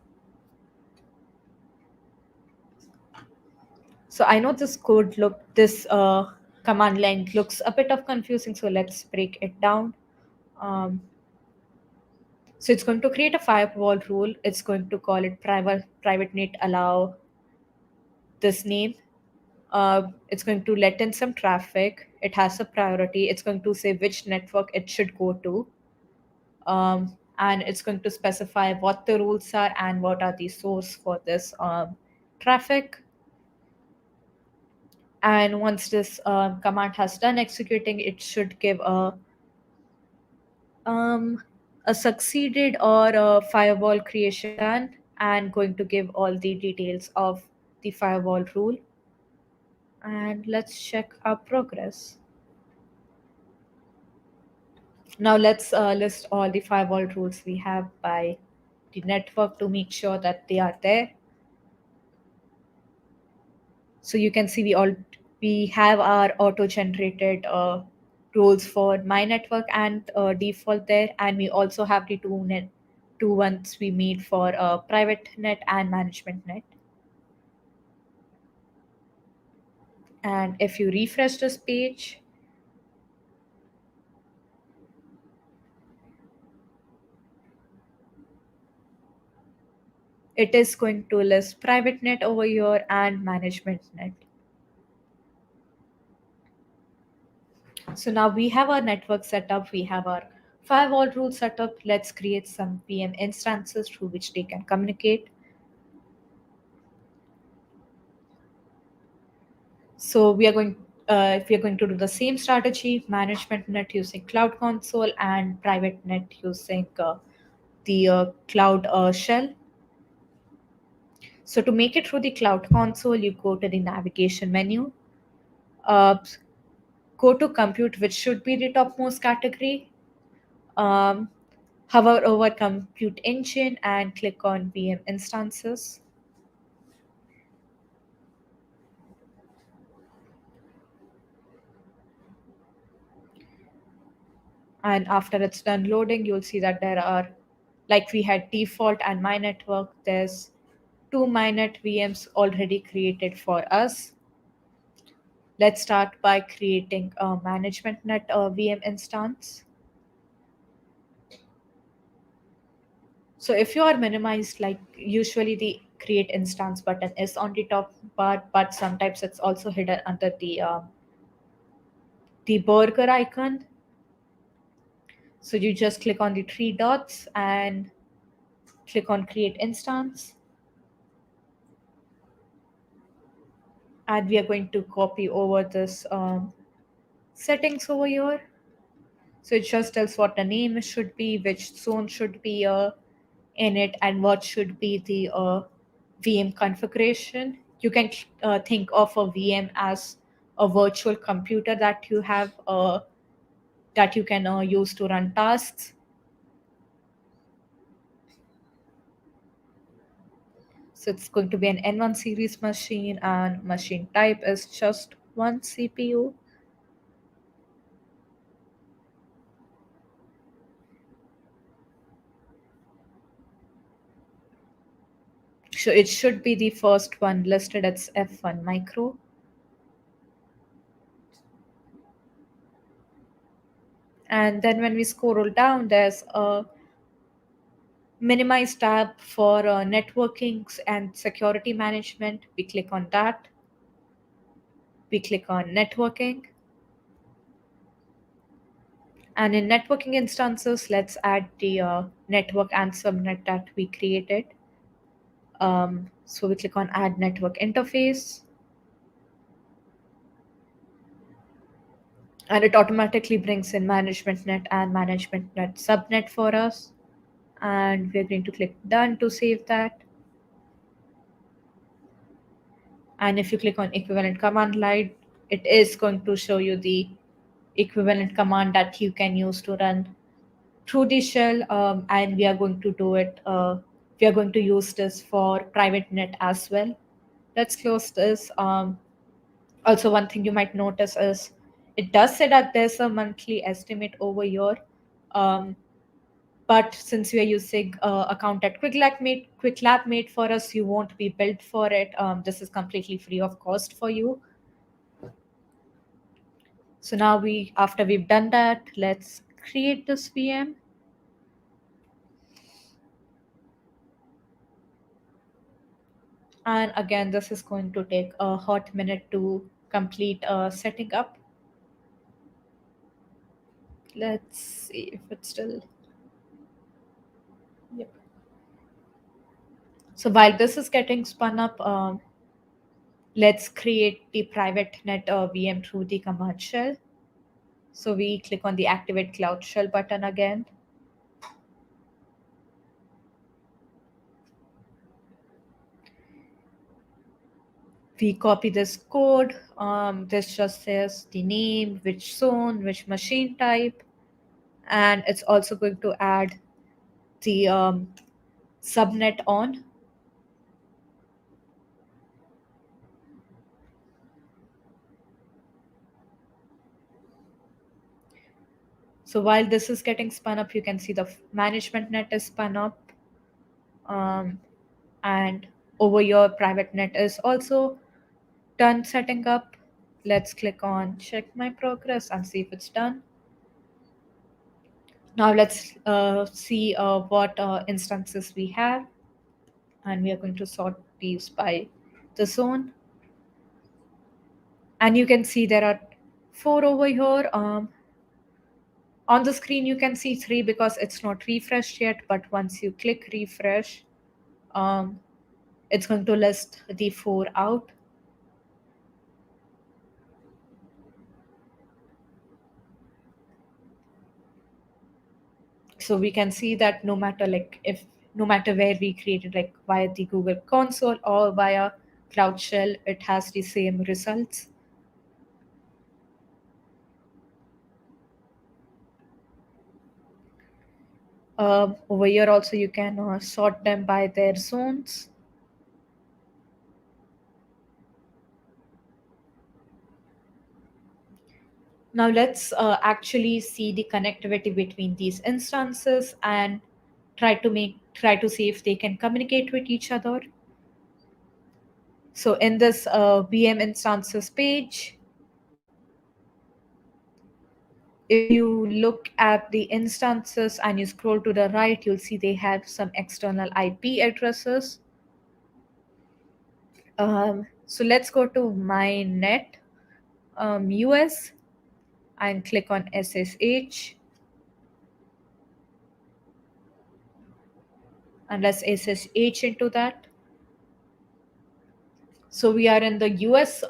S5: So I know this command line looks a bit of confusing, so let's break it down. So it's going to create a firewall rule. It's going to call it private net allow this name. It's going to let in some traffic. It has a priority. It's going to say which network it should go to. And it's going to specify what the rules are and what are the source for this traffic. And once this command has done executing, it should give a succeeded or a firewall creation done, and going to give all the details of the firewall rule. And let's check our progress. Now let's list all the firewall rules we have by the network to make sure that they are there. So you can see we have our auto-generated rules for my network and default there, and we also have the two ones we made for private net and management net. And if you refresh this page, it is going to list private net over here and management net. So now we have our network set up, we have our firewall rule set up. Let's create some VM instances through which they can communicate. So we are going to do the same strategy: management net using Cloud Console and private net using the Cloud Shell. So to make it through the Cloud Console, you go to the navigation menu, uh, go to compute, which should be the topmost category. Hover over compute engine and click on VM instances. And after it's done loading, you'll see that there are, like we had default and my network, there's two MyNet VMs already created for us. Let's start by creating a management net VM instance. So if you are minimized, like usually the create instance button is on the top bar, but sometimes it's also hidden under the burger icon. So you just click on the three dots and click on create instance. And we are going to copy over this settings over here. So it just tells what the name should be, which zone should be in it, and what should be the VM configuration. You can think of a VM as a virtual computer that you have that you can use to run tasks. So it's going to be an N1 series machine, and machine type is just one CPU. So it should be the first one listed as F1 micro. And then when we scroll down, there's a minimize tab for networking and security management. We click on that. We click on networking. And in networking instances, let's add the network and subnet that we created. So we click on add network interface. And it automatically brings in management net and management net subnet for us. And we're going to click done to save that. And if you click on equivalent command line, it is going to show you the equivalent command that you can use to run through the shell. And we are going to do it. We are going to use this for private net as well. Let's close this. Also, one thing you might notice is it does say that there's a monthly estimate over here. But since we are using account at QuickLab made for us, you won't be billed for it. This is completely free of cost for you. So now after we've done that, let's create this VM. And again, this is going to take a hot minute to complete setting up. Let's see if it's still. Yep. So while this is getting spun up, let's create the private net VM through the command shell. So we click on the Activate Cloud Shell button again. We copy this code. This just says the name, which zone, which machine type, and it's also going to add the subnet on. So while this is getting spun up, you can see the management net is spun up. And over your private net is also done setting up. Let's click on check my progress and see if it's done. Now let's see what instances we have. And we are going to sort these by the zone. And you can see there are 4 over here. On the screen, you can see 3 because it's not refreshed yet. But once you click refresh, it's going to list the 4 out. So we can see that no matter where we created, like via the Google console or via Cloud Shell, it has the same results. Over here also you can sort them by their zones. Now let's actually see the connectivity between these instances and try to see if they can communicate with each other. So in this VM instances page, if you look at the instances and you scroll to the right, you'll see they have some external IP addresses. So let's go to my net US and click on SSH. And let's SSH into that. So we are in the US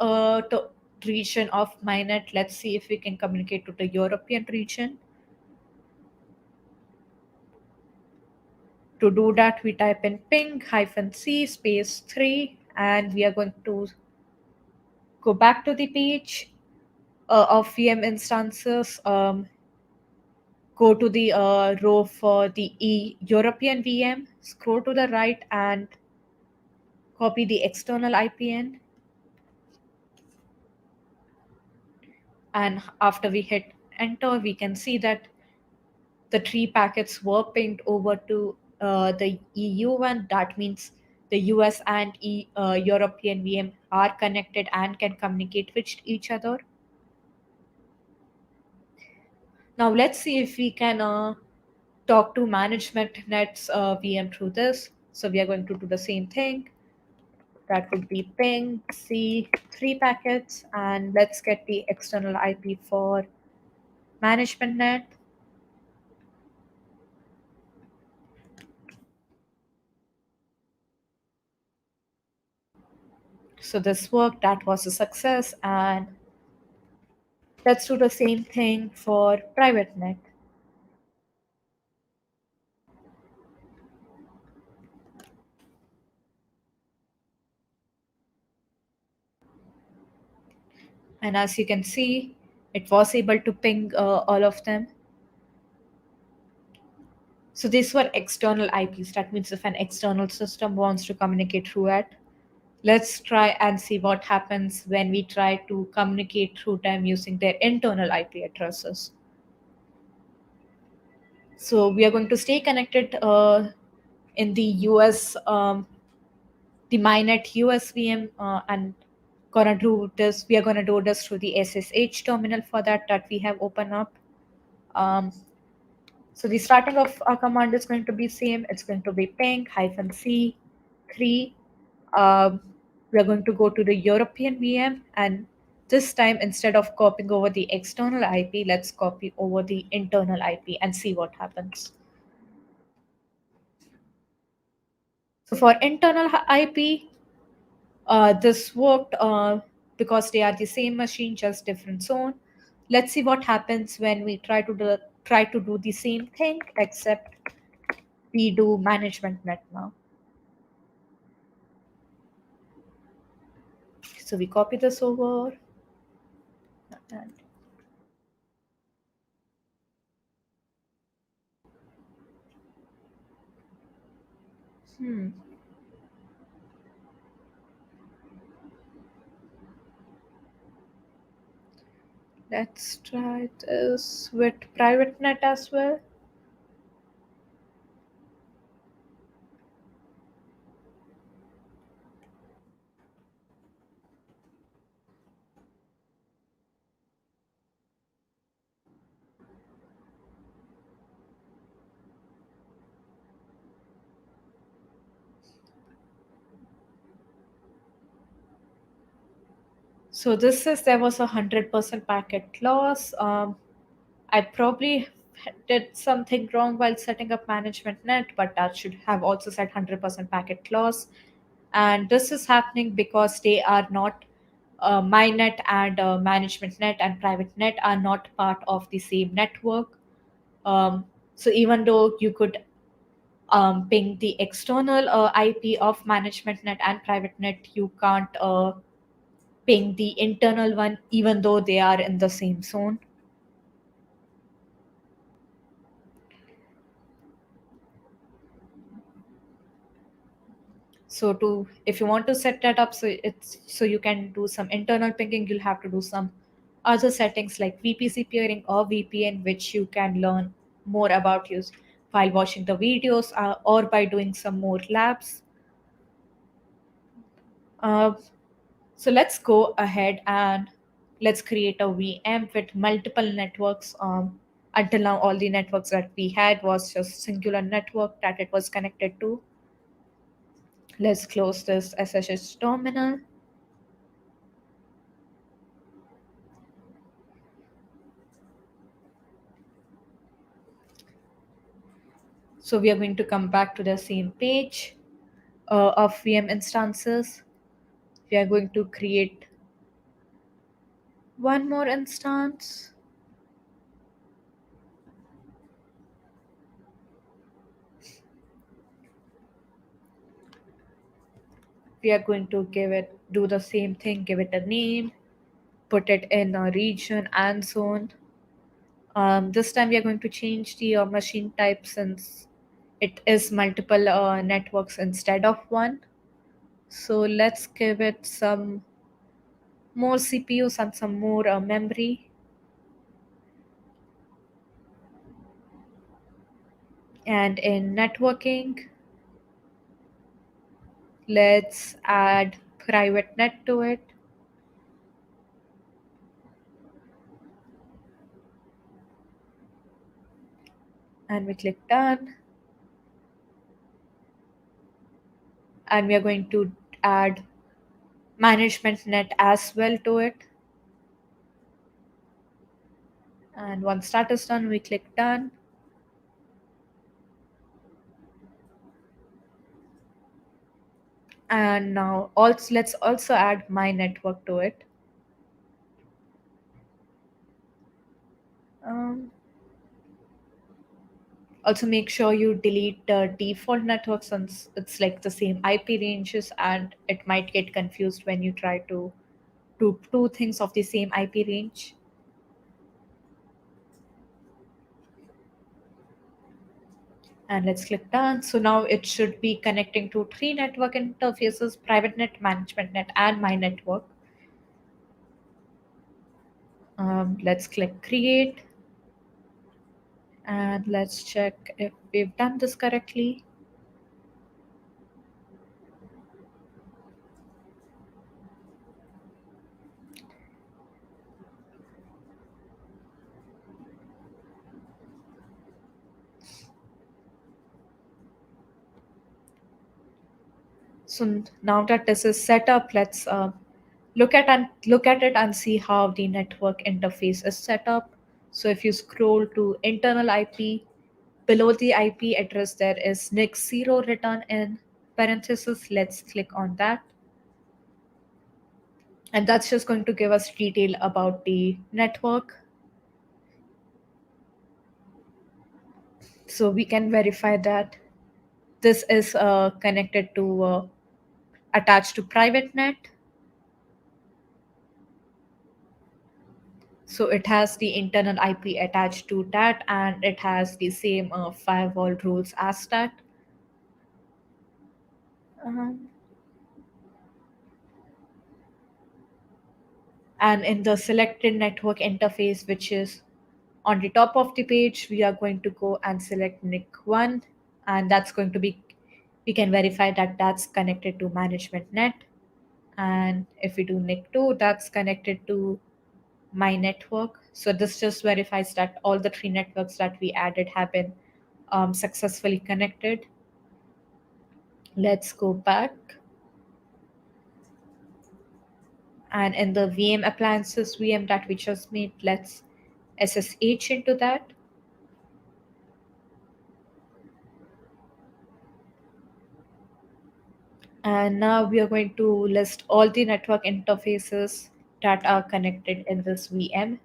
S5: region of MyNet. Let's see if we can communicate to the European region. To do that, we type in ping-c space 3, and we are going to go back to the page of VM instances. Go to the row for the European VM, scroll to the right and copy the external IPN. And after we hit enter, we can see that the 3 packets were pinged over to the EU one. That means the US and European VM are connected and can communicate with each other. Now let's see if we can talk to management nets VM through this. So we are going to do the same thing. That would be ping C3 packets, and let's get the external IP for management net. So this worked, that was a success, and let's do the same thing for private net. And as you can see, it was able to ping all of them. So these were external IPs. That means if an external system wants to communicate through it, let's try and see what happens when we try to communicate through them using their internal IP addresses. So we are going to stay connected in the US, the MyNet US VM, and gonna do this. We are gonna do this through the SSH terminal for that we have opened up. So the starting of our command is going to be same. It's going to be ping -c3. We are going to go to the European VM, and this time instead of copying over the external IP, let's copy over the internal IP and see what happens. So for internal IP, this worked because they are the same machine, just different zone. Let's see what happens when we try to do the same thing, except we do management net now. So we copy this over. And let's try this with private net as well. So this is there was 100% packet loss. I probably did something wrong while setting up management net, but that should have also said 100% packet loss. And this is happening because they are not MyNet and management net and private net are not part of the same network. So even though you could ping the external IP of management net and private net, you can't ping the internal one, even though they are in the same zone. So if you want to set that up so you can do some internal pinging, you'll have to do some other settings like VPC peering or VPN, which you can learn more about use while watching the videos or by doing some more labs. Uh, so let's go ahead and let's create a VM with multiple networks. Until now, all the networks that we had was just singular network that it was connected to. Let's close this SSH terminal. So we are going to come back to the same page of VM instances. We are going to create one more instance. We are going to do the same thing, give it a name, put it in a region and zone. This time we are going to change the machine type since it is multiple networks instead of one. So let's give it some more CPUs and some more memory. And in networking, Let's add private net to it. And we click done. And we are going to add management net as well to it. And once that is done, we click done. And now also let's also add my network to it. Also make sure you delete the default network since it's like the same IP ranges and it might get confused when you try to do two things of the same IP range. And let's click done. So now it should be connecting to three network interfaces: private net, management net, and my network. Let's click create. And let's check if we've done this correctly. So now that this is set up, let's look at it and see how the network interface is set up. So if you scroll to internal IP, below the IP address there is NIC0 written in parentheses. Let's click on that. And that's just going to give us detail about the network. So we can verify that this is connected to attached to private net. So it has the internal IP attached to that, and it has the same firewall rules as that. Um, and in the selected network interface, which is on the top of the page, we are going to go and select NIC1, and that's going to be, we can verify that that's connected to management net. And if we do NIC2, that's connected to my network. So this just verifies that all the three networks that we added have been successfully connected. Let's go back. And in the VM appliances VM that we just made, let's SSH into that. And now we are going to list all the network interfaces that are connected in this VM.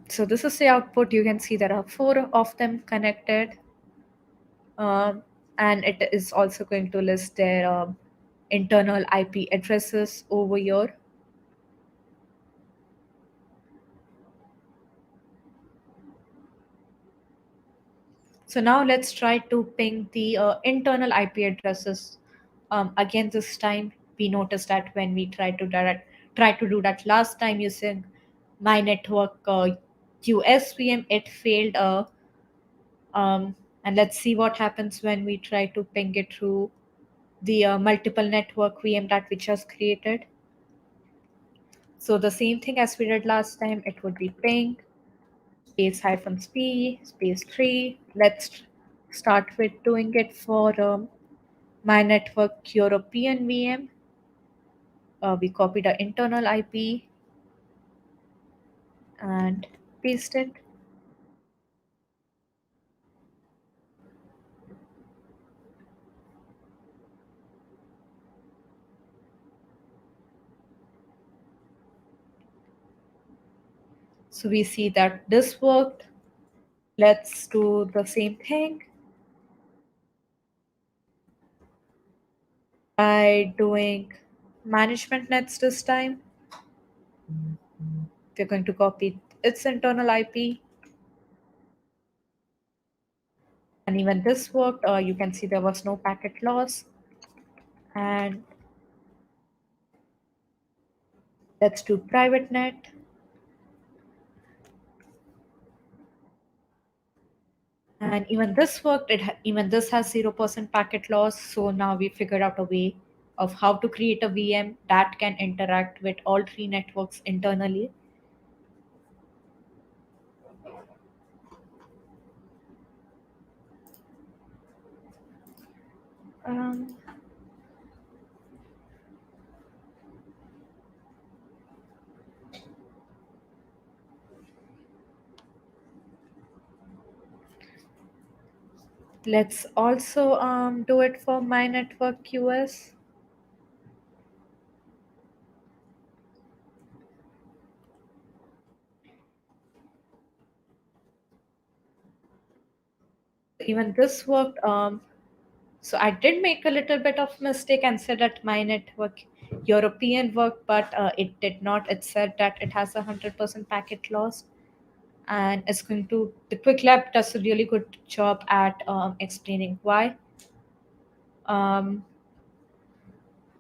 S5: So this is the output. You can see there are 4 of them connected. And it is also going to list their internal IP addresses over here. So now let's try to ping the internal IP addresses. Again, this time we noticed that when we tried to do that last time using my network US VM, it failed. And let's see what happens when we try to ping it through the multiple network VM that we just created. So the same thing as we did last time, it would be ping space -p space 3. Let's start with doing it for my network European VM. We copy the internal IP and paste it. So we see that this worked. Let's do the same thing by doing management nets this time. We're going to copy its internal IP. And even this worked. You can see there was no packet loss. And let's do private net. And even this worked. Even this has 0% packet loss. So now we figured out a way of how to create a VM that can interact with all three networks internally. Um, let's also do it for my network QS. Even this worked. So I did make a little bit of mistake and said that my network European worked, but it did not. It said that it has 100% packet loss, and it's going to. The Quick Lab does a really good job at explaining why. Um,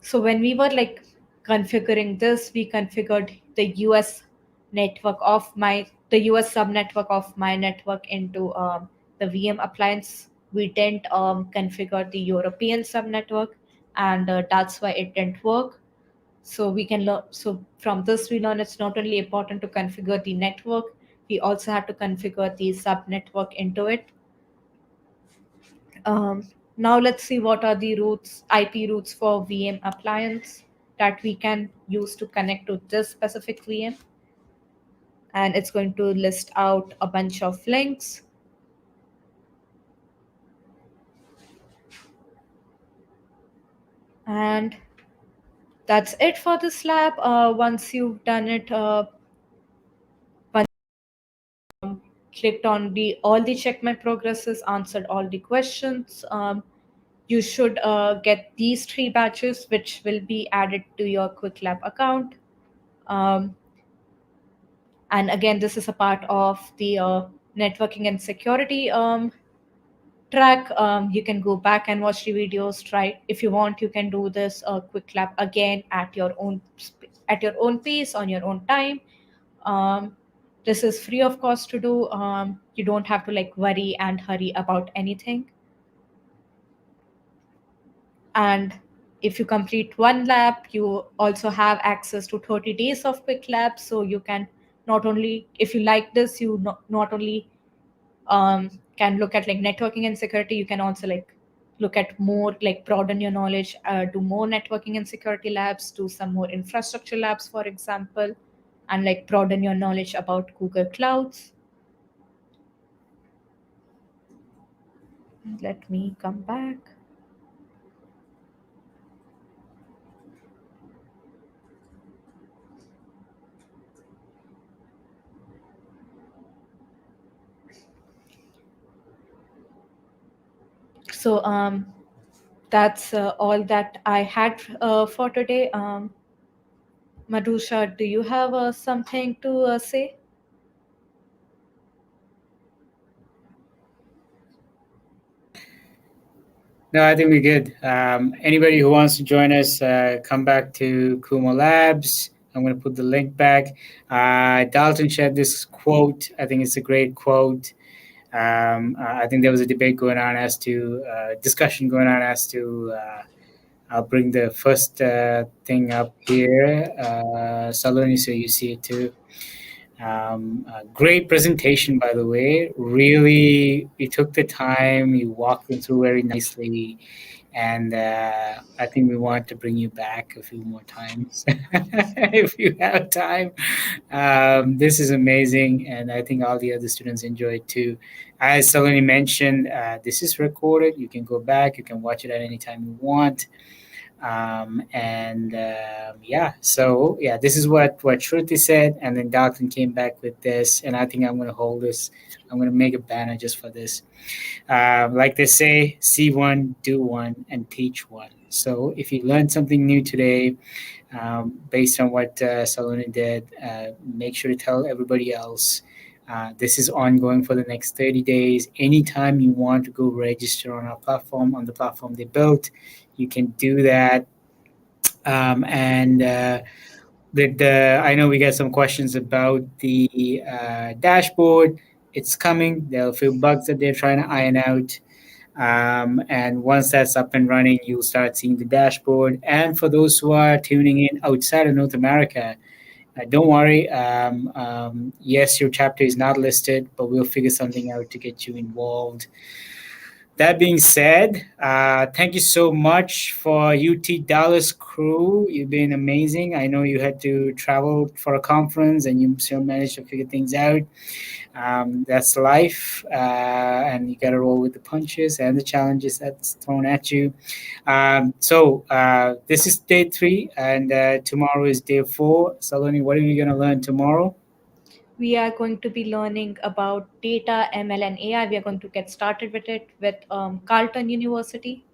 S5: so when we were like configuring this, we configured the US network of the US subnetwork of my network into the VM appliance. We didn't configure the European subnetwork, and that's why it didn't work. So we can learn. So from this, we learn it's not only important to configure the network, we also have to configure the subnetwork into it. Now let's see what are the routes, IP routes for VM appliance that we can use to connect to this specific VM. And it's going to list out a bunch of links. And that's it for this lab. Once you've done it, clicked on all the check my progresses, answered all the questions, you should get these 3 batches, which will be added to your Quick Lab account. And again, this is a part of the networking and security track. You can go back and watch the videos. Try if you want. You can do this Quick Lab again at your own pace on your own time. This is free of cost to do. You don't have to like worry and hurry about anything. And if you complete one lab, you also have access to 30 days of Quick Lab. So you can not only, if you like this, you not only can look at like networking and security, you can also like look at more, like broaden your knowledge, do more networking and security labs, do some more infrastructure labs, for example, and like broaden your knowledge about Google Clouds. Let me come back. So that's all that I had for today. Madhusha, do you have something to say?
S7: No, I think we're good. Anybody who wants to join us, come back to Kumo Labs. I'm going to put the link back. Dalton shared this quote. I think it's a great quote. I think there was a debate going on as to discussion going on as to. I'll bring the first thing up here, Saloni, so you see it too. Great presentation, by the way. Really, you took the time, you walked them through very nicely, and I think we want to bring you back a few more times if you have time. This is amazing, and I think all the other students enjoy it too. As Saloni mentioned, this is recorded. You can go back, you can watch it at any time you want. This is what Shruti said, and then Dalton came back with this, and I think I'm going to hold this. I'm going to make a banner just for this. Like they say, see one, do one, and teach one. So if you learned something new today, based on what Saloni did, make sure to tell everybody else. This is ongoing for the next 30 days. Anytime you want to go register on our platform, on the platform they built, you can do that. I know we got some questions about the dashboard. it's coming. There are a few bugs that they're trying to iron out. And once that's up and running, you'll start seeing the dashboard. And for those who are tuning in outside of North America, don't worry. Yes, your chapter is not listed, but we'll figure something out to get you involved. That being said, thank you so much for UT Dallas crew. You've been amazing. I know you had to travel for a conference and you still managed to figure things out. That's life, and you got to roll with the punches and the challenges that's thrown at you. So this is day 3, and tomorrow is day 4. Saloni, what are we going to learn tomorrow?
S5: We are going to be learning about data, ML, and AI. We are going to get started with it with Carleton University.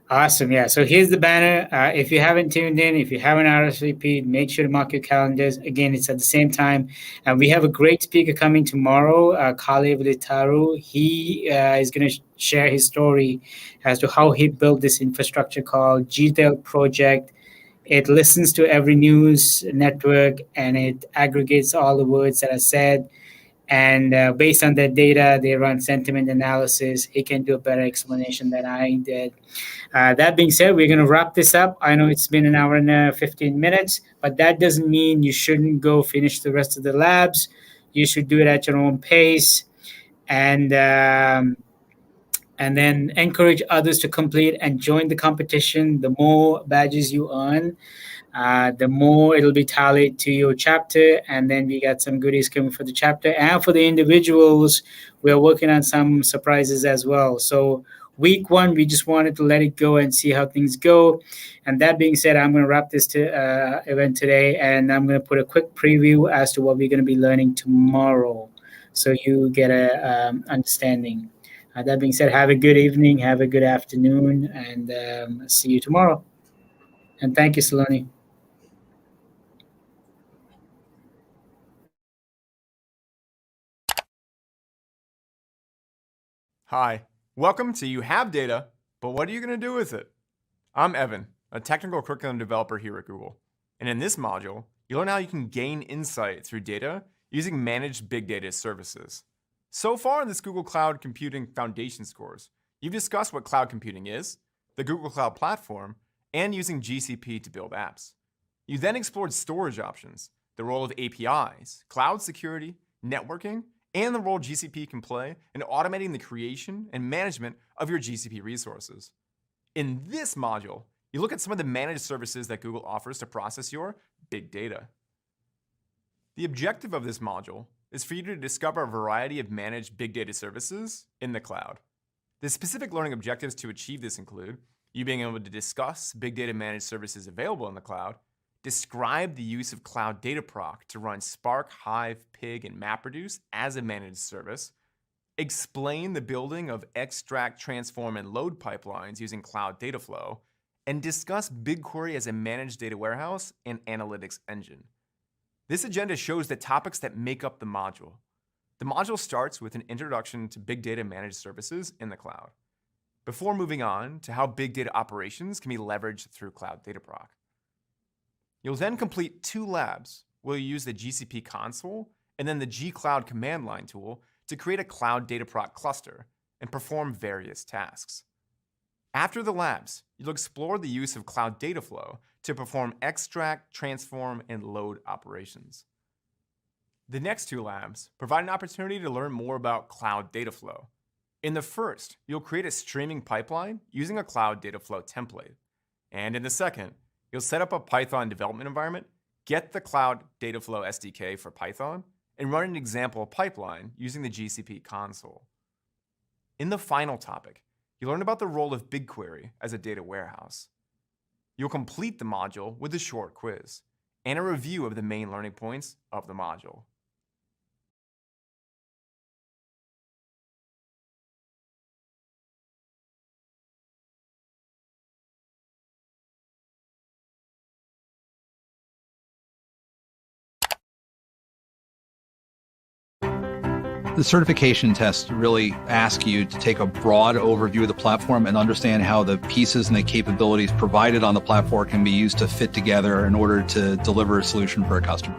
S7: Awesome. Yeah. So here's the banner. If you haven't tuned in, if you haven't RSVP'd, make sure to mark your calendars. Again, it's at the same time. And we have a great speaker coming tomorrow, Kale Vilitaru. He is going to share his story as to how he built this infrastructure called Gcloud project. It listens to every news network and it aggregates all the words that are said. And based on that data, they run sentiment analysis. He can do a better explanation than I did. That being said, we're going to wrap this up. I know it's been an hour and 15 minutes, but that doesn't mean you shouldn't go finish the rest of the labs. You should do it at your own pace. And then encourage others to complete and join the competition. The more badges you earn, the more it'll be tallied to your chapter. And then we got some goodies coming for the chapter. And for the individuals, we're working on some surprises as well. So week 1, we just wanted to let it go and see how things go. And that being said, I'm going to wrap this event today. And I'm going to put a quick preview as to what we're going to be learning tomorrow, so you get a understanding. That being said, have a good evening, have a good afternoon, and see you tomorrow. And thank you, Saloni.
S8: Hi, welcome to You Have Data, but what are you going to do with it? I'm Evan, a technical curriculum developer here at Google. And in this module, you'll learn how you can gain insight through data using managed big data services. So far in this Google Cloud Computing Foundation course, you've discussed what cloud computing is, the Google Cloud Platform, and using GCP to build apps. You then explored storage options, the role of APIs, cloud security, networking, and the role GCP can play in automating the creation and management of your GCP resources. In this module, you look at some of the managed services that Google offers to process your big data. The objective of this module is for you to discover a variety of managed big data services in the cloud. The specific learning objectives to achieve this include you being able to discuss big data managed services available in the cloud, describe the use of Cloud Dataproc to run Spark, Hive, Pig, and MapReduce as a managed service, explain the building of extract, transform, and load pipelines using Cloud Dataflow, and discuss BigQuery as a managed data warehouse and analytics engine. This agenda shows the topics that make up the module. The module starts with an introduction to big data managed services in the cloud, before moving on to how big data operations can be leveraged through Cloud Dataproc. You'll then complete 2 labs where you use the GCP console and then the Gcloud command line tool to create a Cloud Dataproc cluster and perform various tasks. After the labs, you'll explore the use of Cloud Dataflow to perform extract, transform, and load operations. The next 2 labs provide an opportunity to learn more about Cloud Dataflow. In the first, you'll create a streaming pipeline using a Cloud Dataflow template. And in the second, you'll set up a Python development environment, get the Cloud Dataflow SDK for Python, and run an example pipeline using the GCP console. In the final topic, you'll learn about the role of BigQuery as a data warehouse. You'll complete the module with a short quiz and a review of the main learning points of the module.
S1: The certification tests really ask you to take a broad overview of the platform and understand how the pieces and the capabilities provided on the platform can be used to fit together in order to deliver a solution for a customer.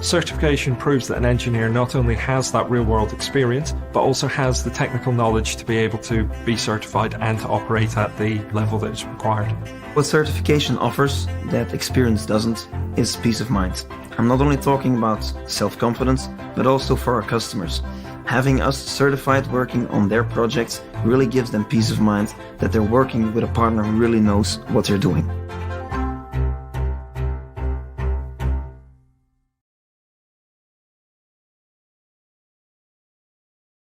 S2: Certification proves that an engineer not only has that real-world experience, but also has the technical knowledge to be able to be certified and to operate at the level that is required.
S3: What certification offers that experience doesn't is peace of mind. I'm not only talking about self-confidence, but also for our customers. Having us certified working on their projects really gives them peace of mind that they're working with a partner who really knows what they're doing.